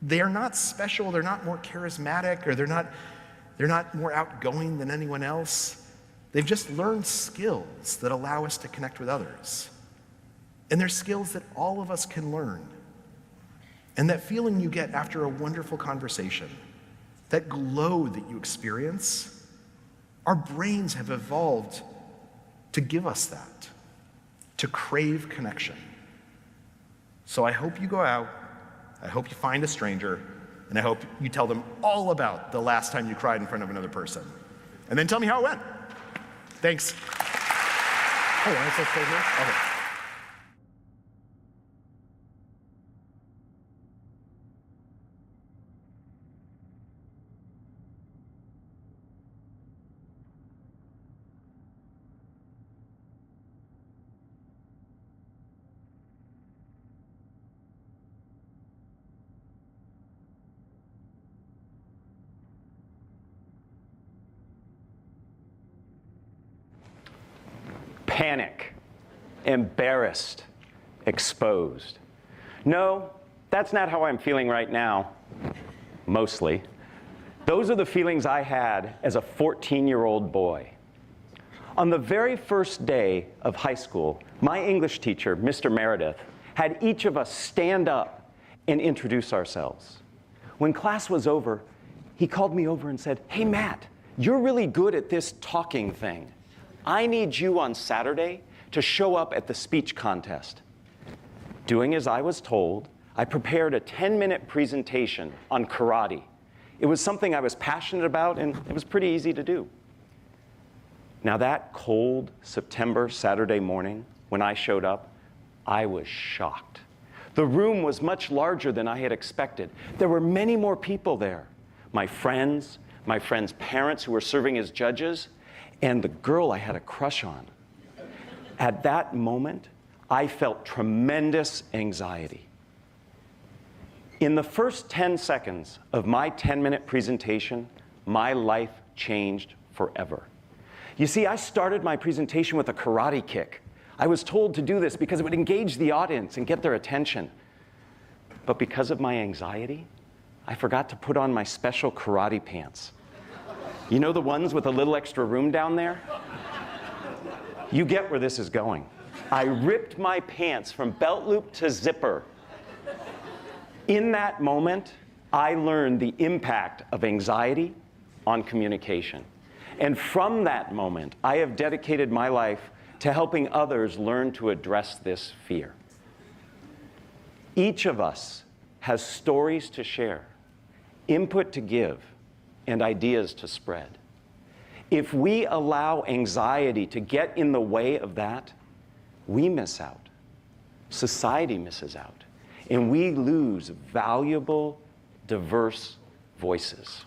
they are not special, they're not more charismatic, or they're not more outgoing than anyone else. They've just learned skills that allow us to connect with others. And they're skills that all of us can learn. And that feeling you get after a wonderful conversation, that glow that you experience, our brains have evolved to give us that, to crave connection. So I hope you go out, I hope you find a stranger, and I hope you tell them all about the last time you cried in front of another person. And then tell me how it went. Thanks. Oh, am I supposed to stay here? Okay. panic, embarrassed, exposed. No, that's not how I'm feeling right now, mostly. Those are the feelings I had as a 14-year-old boy. On the very first day of high school, my English teacher, Mr. Meredith, had each of us stand up and introduce ourselves. When class was over, he called me over and said, "Hey, Matt, you're really good at this talking thing. I need you on Saturday to show up at the speech contest." Doing as I was told, I prepared a 10-minute presentation on karate. It was something I was passionate about, and it was pretty easy to do. Now, that cold September Saturday morning, when I showed up, I was shocked. The room was much larger than I had expected. There were many more people there. My friends' parents who were serving as judges, and the girl I had a crush on. At that moment, I felt tremendous anxiety. In the first 10 seconds of my 10-minute presentation, my life changed forever. You see, I started my presentation with a karate kick. I was told to do this because it would engage the audience and get their attention. But because of my anxiety, I forgot to put on my special karate pants. You know the ones with a little extra room down there? You get where this is going. I ripped my pants from belt loop to zipper. In that moment, I learned the impact of anxiety on communication. And from that moment, I have dedicated my life to helping others learn to address this fear. Each of us has stories to share, input to give, and ideas to spread. If we allow anxiety to get in the way of that, we miss out. Society misses out. And we lose valuable, diverse voices.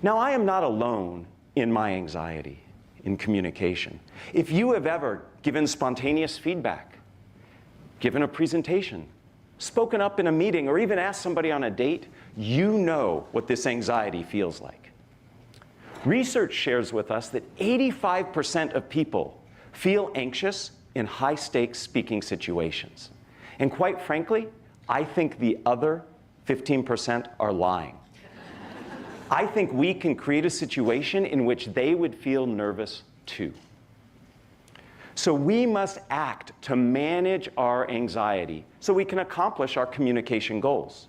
Now, I am not alone in my anxiety in communication. If you have ever given spontaneous feedback, given a presentation, spoken up in a meeting, or even asked somebody on a date, you know what this anxiety feels like. Research shares with us that 85% of people feel anxious in high-stakes speaking situations. And quite frankly, I think the other 15% are lying. I think we can create a situation in which they would feel nervous too. So we must act to manage our anxiety so we can accomplish our communication goals.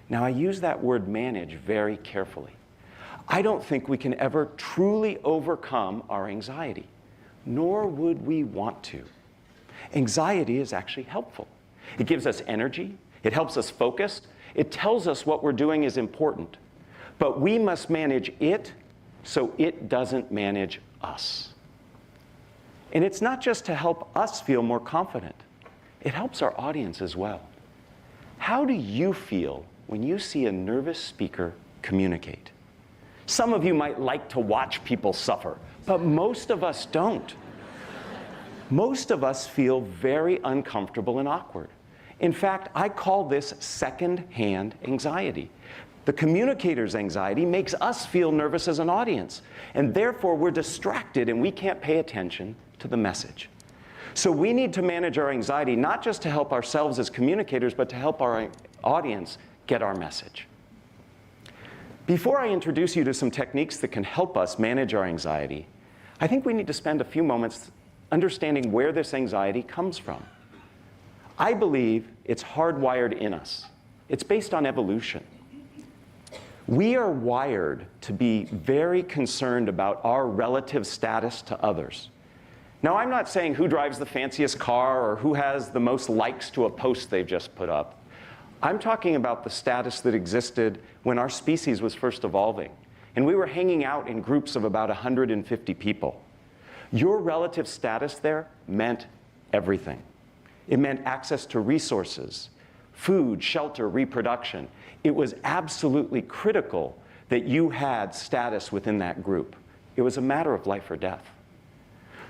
Now, I use that word manage very carefully. I don't think we can ever truly overcome our anxiety, nor would we want to. Anxiety is actually helpful. It gives us energy. It helps us focus. It tells us what we're doing is important. But we must manage it so it doesn't manage us. And it's not just to help us feel more confident. It helps our audience as well. How do you feel when you see a nervous speaker communicate? Some of you might like to watch people suffer, but most of us don't. Most of us feel very uncomfortable and awkward. In fact, I call this second-hand anxiety. The communicator's anxiety makes us feel nervous as an audience, and therefore we're distracted and we can't pay attention to the message. So we need to manage our anxiety not just to help ourselves as communicators, but to help our audience get our message. Before I introduce you to some techniques that can help us manage our anxiety, I think we need to spend a few moments understanding where this anxiety comes from. I believe it's hardwired in us. It's based on evolution. We are wired to be very concerned about our relative status to others. Now, I'm not saying who drives the fanciest car or who has the most likes to a post they've just put up. I'm talking about the status that existed when our species was first evolving, and we were hanging out in groups of about 150 people. Your relative status there meant everything. It meant access to resources, food, shelter, reproduction. It was absolutely critical that you had status within that group. It was a matter of life or death.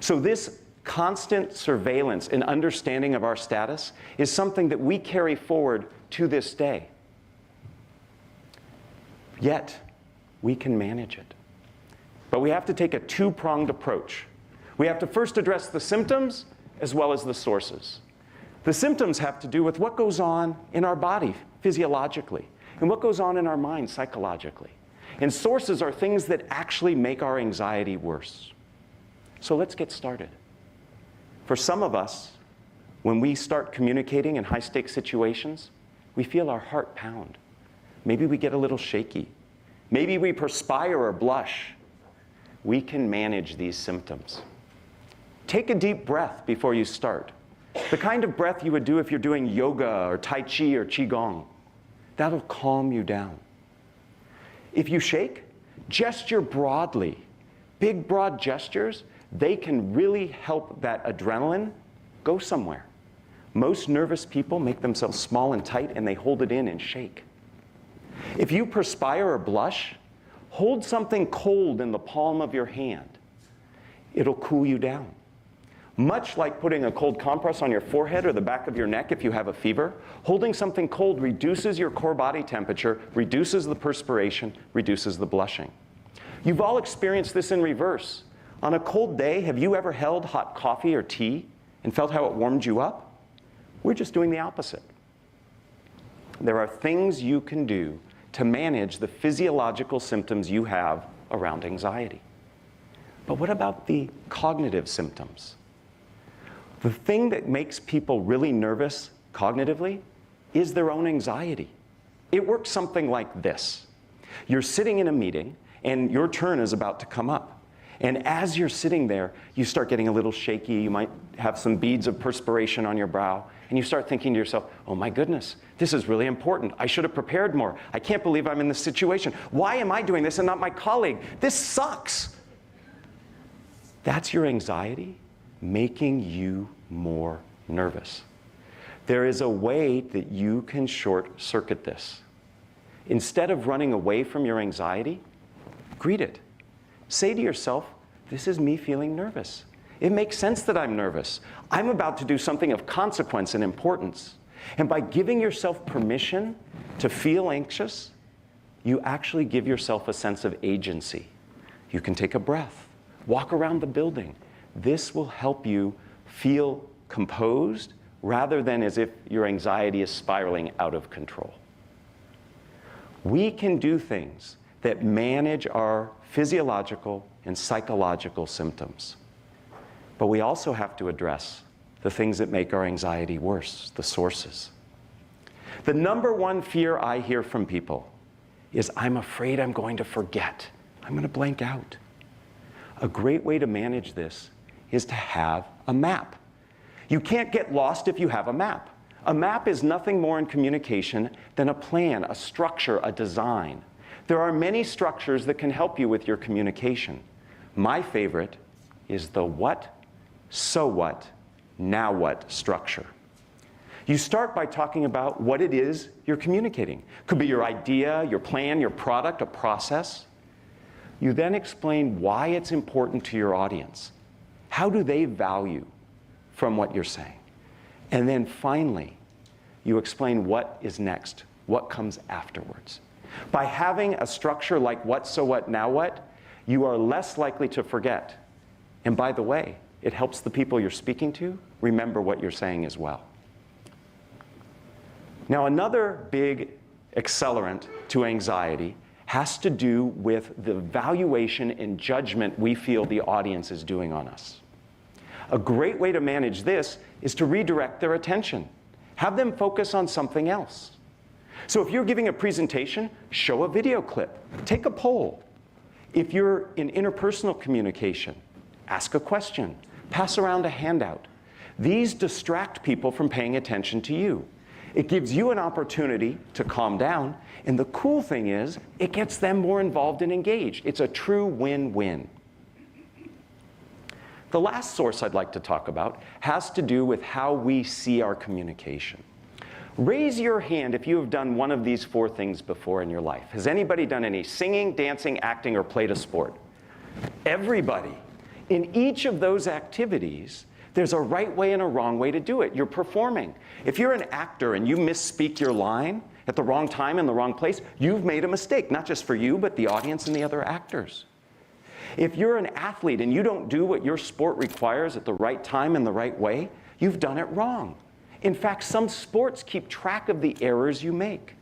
So this constant surveillance and understanding of our status is something that we carry forward to this day. Yet, we can manage it. But we have to take a two-pronged approach. We have to first address the symptoms as well as the sources. The symptoms have to do with what goes on in our body physiologically and what goes on in our mind psychologically. And sources are things that actually make our anxiety worse. So let's get started. For some of us, when we start communicating in high-stakes situations, we feel our heart pound. Maybe we get a little shaky. Maybe we perspire or blush. We can manage these symptoms. Take a deep breath before you start. The kind of breath you would do if you're doing yoga or Tai Chi or Qigong. That'll calm you down. If you shake, gesture broadly. Big, broad gestures, they can really help that adrenaline go somewhere. Most nervous people make themselves small and tight, and they hold it in and shake. If you perspire or blush, hold something cold in the palm of your hand. It'll cool you down. Much like putting a cold compress on your forehead or the back of your neck if you have a fever, holding something cold reduces your core body temperature, reduces the perspiration, reduces the blushing. You've all experienced this in reverse. On a cold day, have you ever held hot coffee or tea and felt how it warmed you up? We're just doing the opposite. There are things you can do to manage the physiological symptoms you have around anxiety. But what about the cognitive symptoms? The thing that makes people really nervous cognitively is their own anxiety. It works something like this. You're sitting in a meeting, and your turn is about to come up. And as you're sitting there, you start getting a little shaky. You might have some beads of perspiration on your brow. And you start thinking to yourself, oh my goodness, this is really important. I should have prepared more. I can't believe I'm in this situation. Why am I doing this and not my colleague? This sucks. That's your anxiety making you more nervous. There is a way that you can short-circuit this. Instead of running away from your anxiety, greet it. Say to yourself, this is me feeling nervous. It makes sense that I'm nervous. I'm about to do something of consequence and importance. And by giving yourself permission to feel anxious, you actually give yourself a sense of agency. You can take a breath, walk around the building. This will help you feel composed rather than as if your anxiety is spiraling out of control. We can do things that manage our physiological and psychological symptoms. But we also have to address the things that make our anxiety worse, the sources. The number one fear I hear from people is, I'm afraid I'm going to forget. I'm going to blank out. A great way to manage this is to have a map. You can't get lost if you have a map. A map is nothing more in communication than a plan, a structure, a design. There are many structures that can help you with your communication. My favorite is the what, so what, now what structure. You start by talking about what it is you're communicating. Could be your idea, your plan, your product, a process. You then explain why it's important to your audience. How do they value from what you're saying? And then finally, you explain what is next, what comes afterwards. By having a structure like what, so what, now what, you are less likely to forget. And by the way, it helps the people you're speaking to remember what you're saying as well. Now, another big accelerant to anxiety has to do with the valuation and judgment we feel the audience is doing on us. A great way to manage this is to redirect their attention. Have them focus on something else. So if you're giving a presentation, show a video clip. Take a poll. If you're in interpersonal communication, ask a question. Pass around a handout. These distract people from paying attention to you. It gives you an opportunity to calm down. And the cool thing is, it gets them more involved and engaged. It's a true win-win. The last source I'd like to talk about has to do with how we see our communication. Raise your hand if you have done one of these 4 things before in your life. Has anybody done any singing, dancing, acting, or played a sport? Everybody. In each of those activities, there's a right way and a wrong way to do it. You're performing. If you're an actor and you misspeak your line at the wrong time in the wrong place, you've made a mistake, not just for you, but the audience and the other actors. If you're an athlete and you don't do what your sport requires at the right time and the right way, you've done it wrong. In fact, some sports keep track of the errors you make.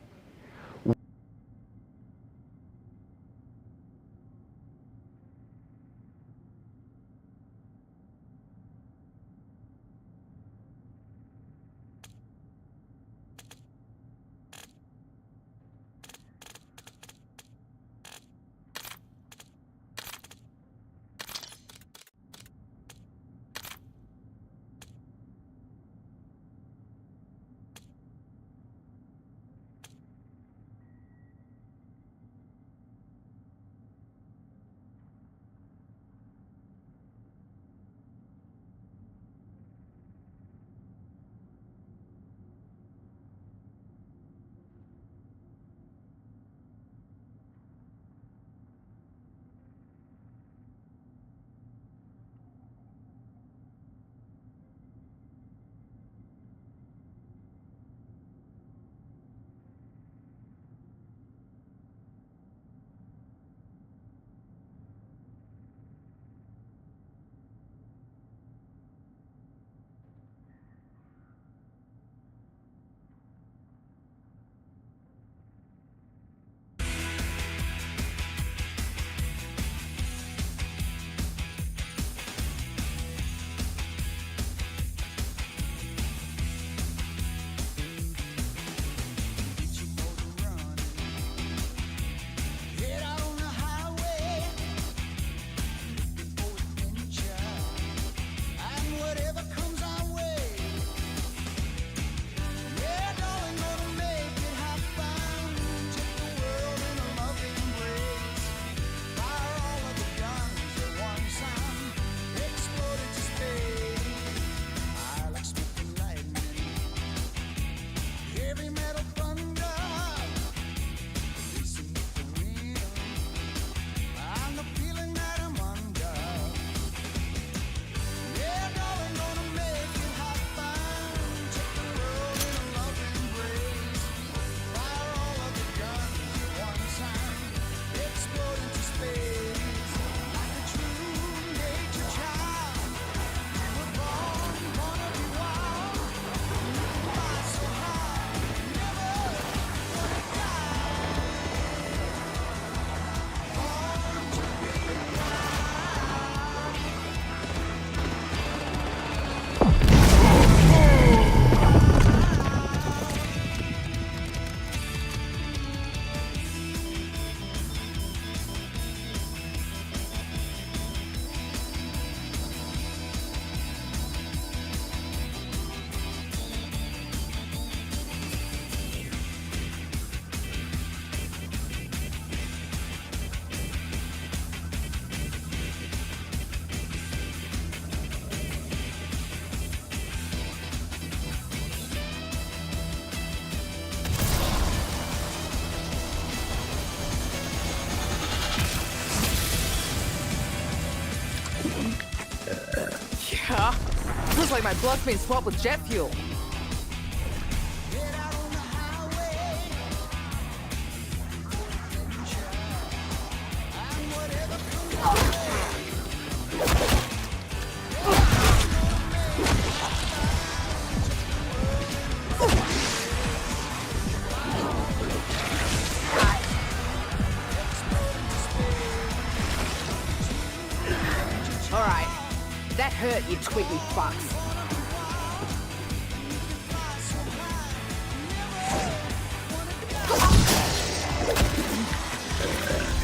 Yeah. Looks like my blood's been swapped with jet fuel. Alright. That hurt, you twiggly fucks.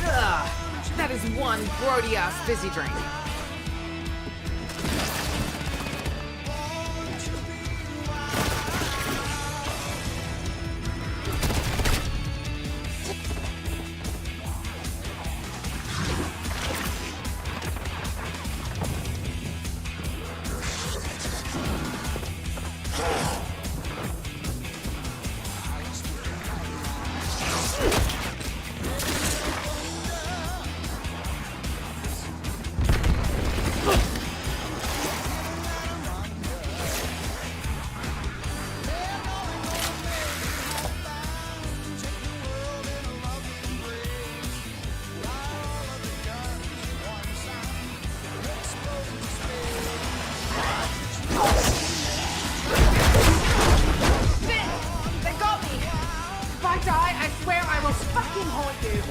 Ugh. That is one grody-ass fizzy drink. die, I swear I will fucking haunt you.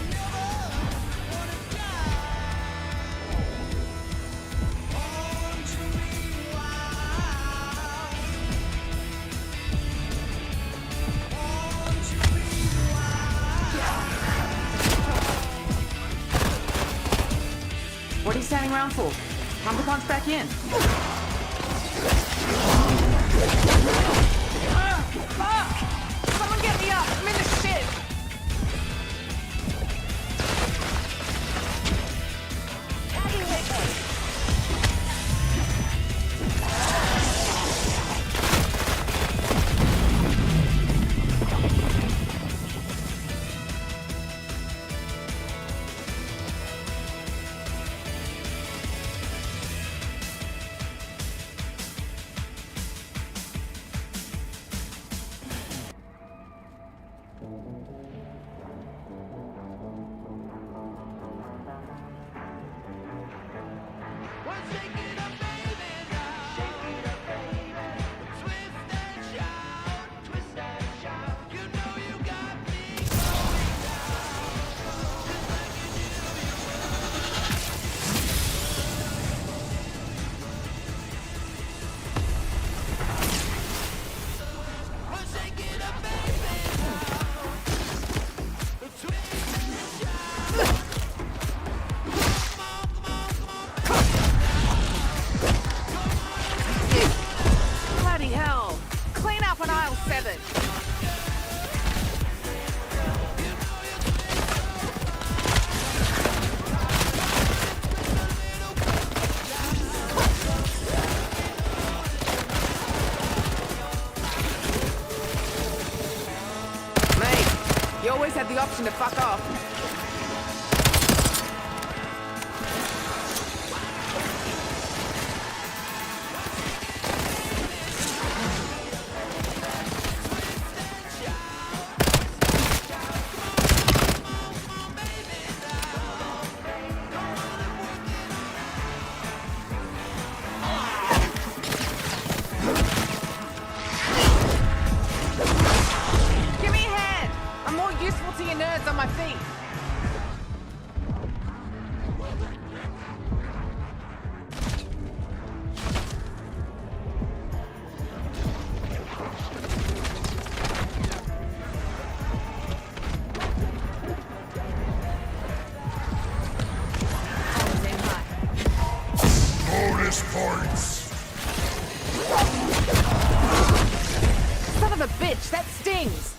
What are you standing around for? Time to punch back in. Fuck! Someone get me up! I'm in the shit! Bloody hell! Clean up on aisle 7! Mate, you always had the option to fuck off. Give me a hand! I'm more useful to you nerds on my feet. Bonus points! Son of a bitch, that stings!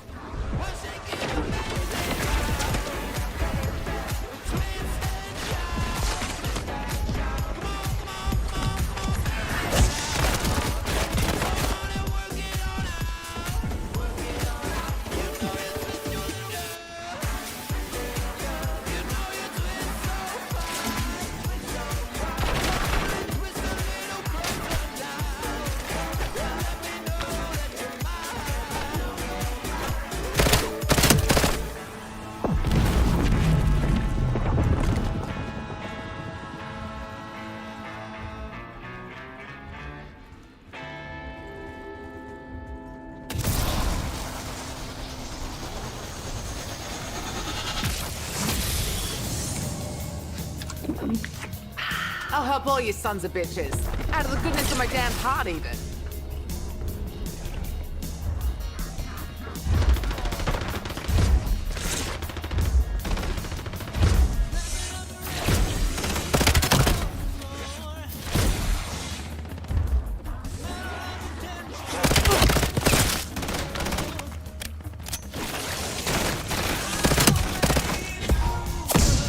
I'll help all you sons of bitches. Out of the goodness of my damn heart, even.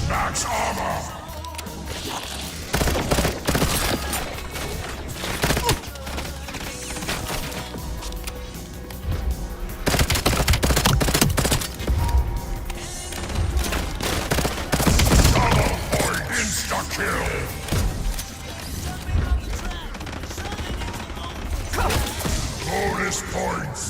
Max armor! Bonus points!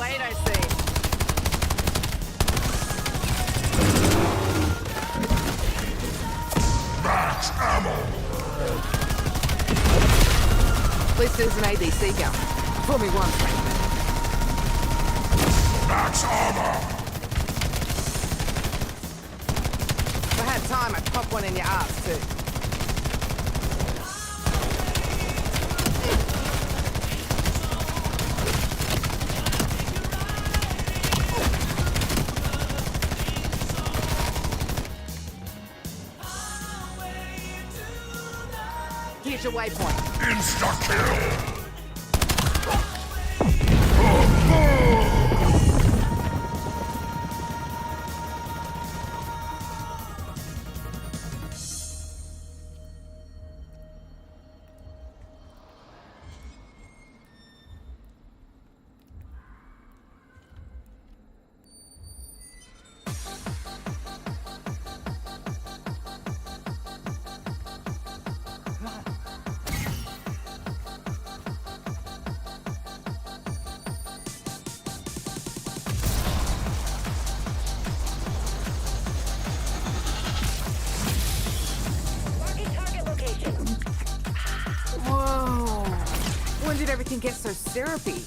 weight, I see. Max ammo! At least there's an ADC gun. Fool me once, mate. Max armor! If I had time, I'd pop one in your ass, too. Here's your waypoint. Insta-kill! Whoa. When did everything get so syrupy?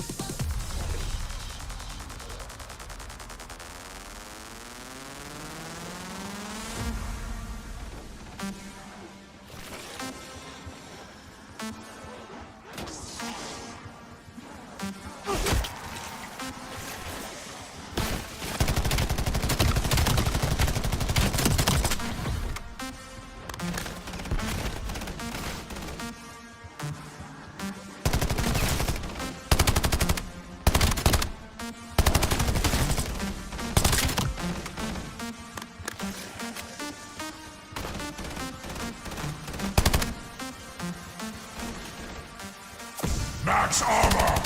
Max armor!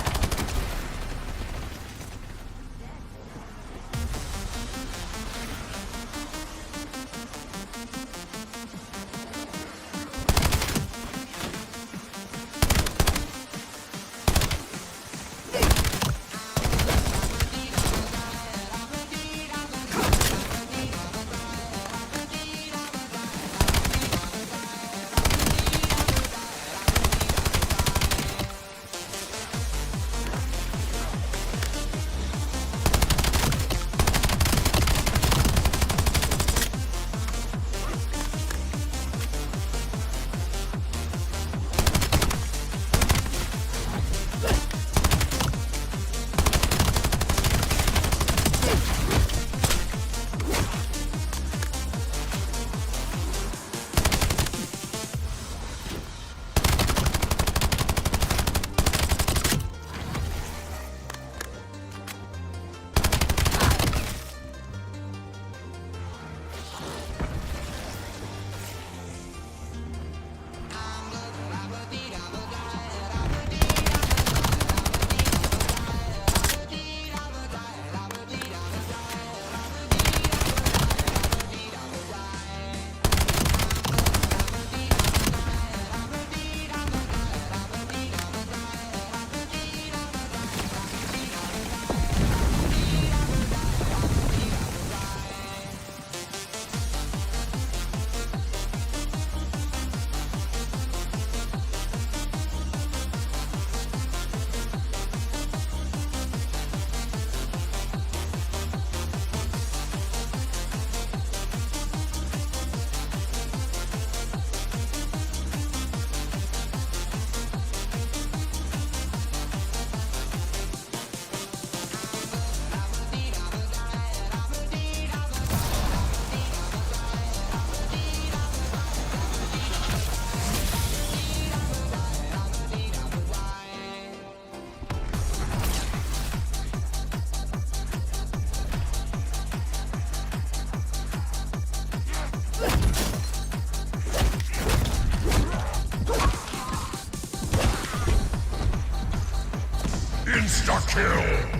Insta-kill!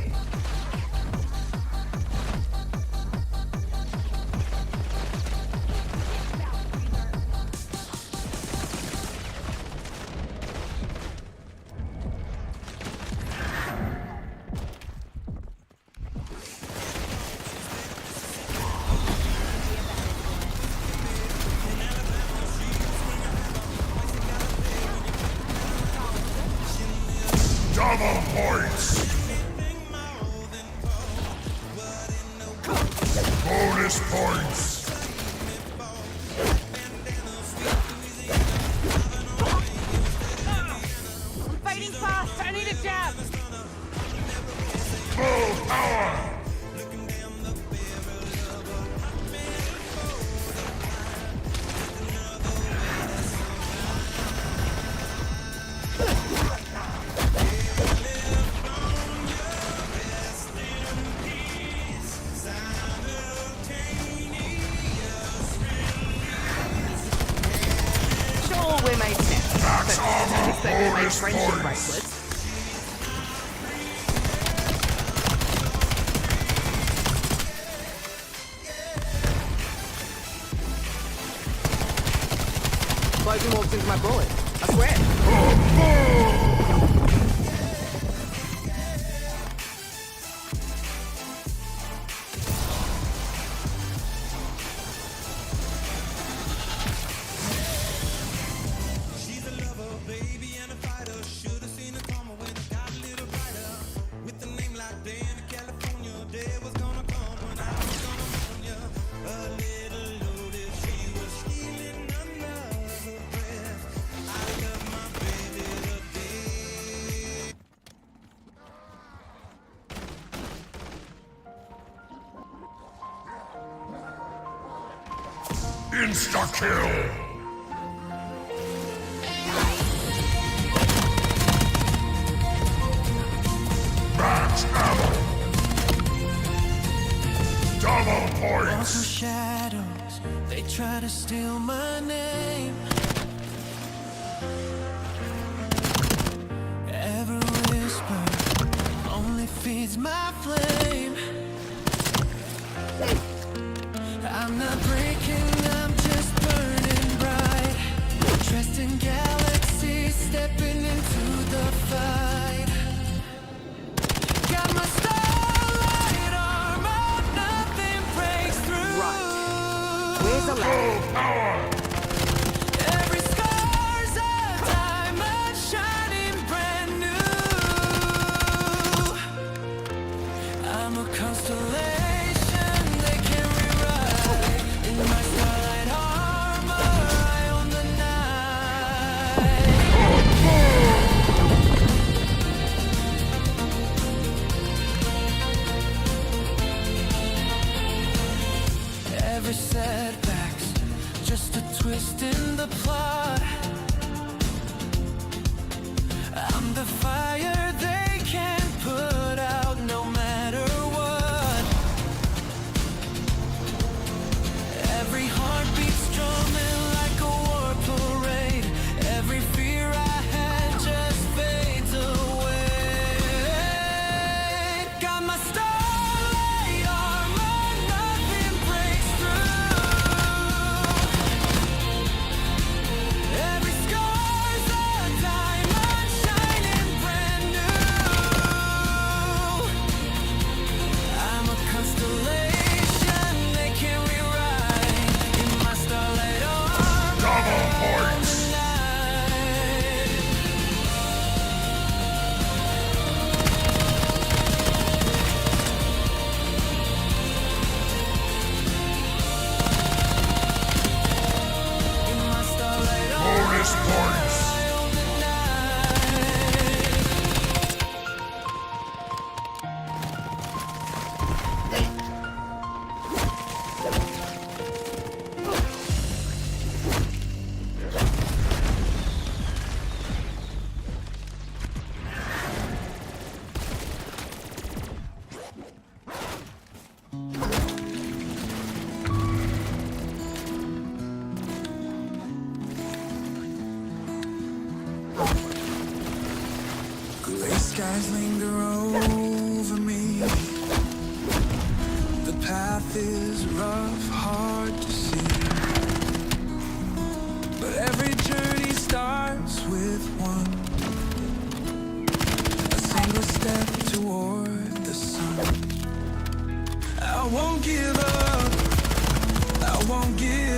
Bonus points. Fighting fast! I need a jab! Full power. Sure, we're made sense, but at least they were made friendship bracelets. Logan walked into my bullet. I swear. Insta-kill. Max ammo. Double points. Shadows, they try to steal my name. Every whisper only feeds my flame. I'm not breaking, I'm just burning bright. Dressed in galaxies, stepping into the fight. Got my starlight armor, nothing breaks through. Right. Where's the ladder? Full power. Every scar's a diamond shining brand new. I'm a constellation they can't rewrite. In my starlight armor, I own the night. Every setback's just a twist in the plot. I'm the fire they can't put out no matter what. Every heartbeat's drumming like a war parade. Every fear I had just fades away. Got my starlight armor, nothing breaks through. Every scar's a diamond shining brand new. I'm a constellation they can't rewrite. In my starlight armor, Double points. Bonus points. Gray skies linger over me. The path is rough, hard to see. But every journey starts with one. A single step toward the sun. I won't give up. I won't give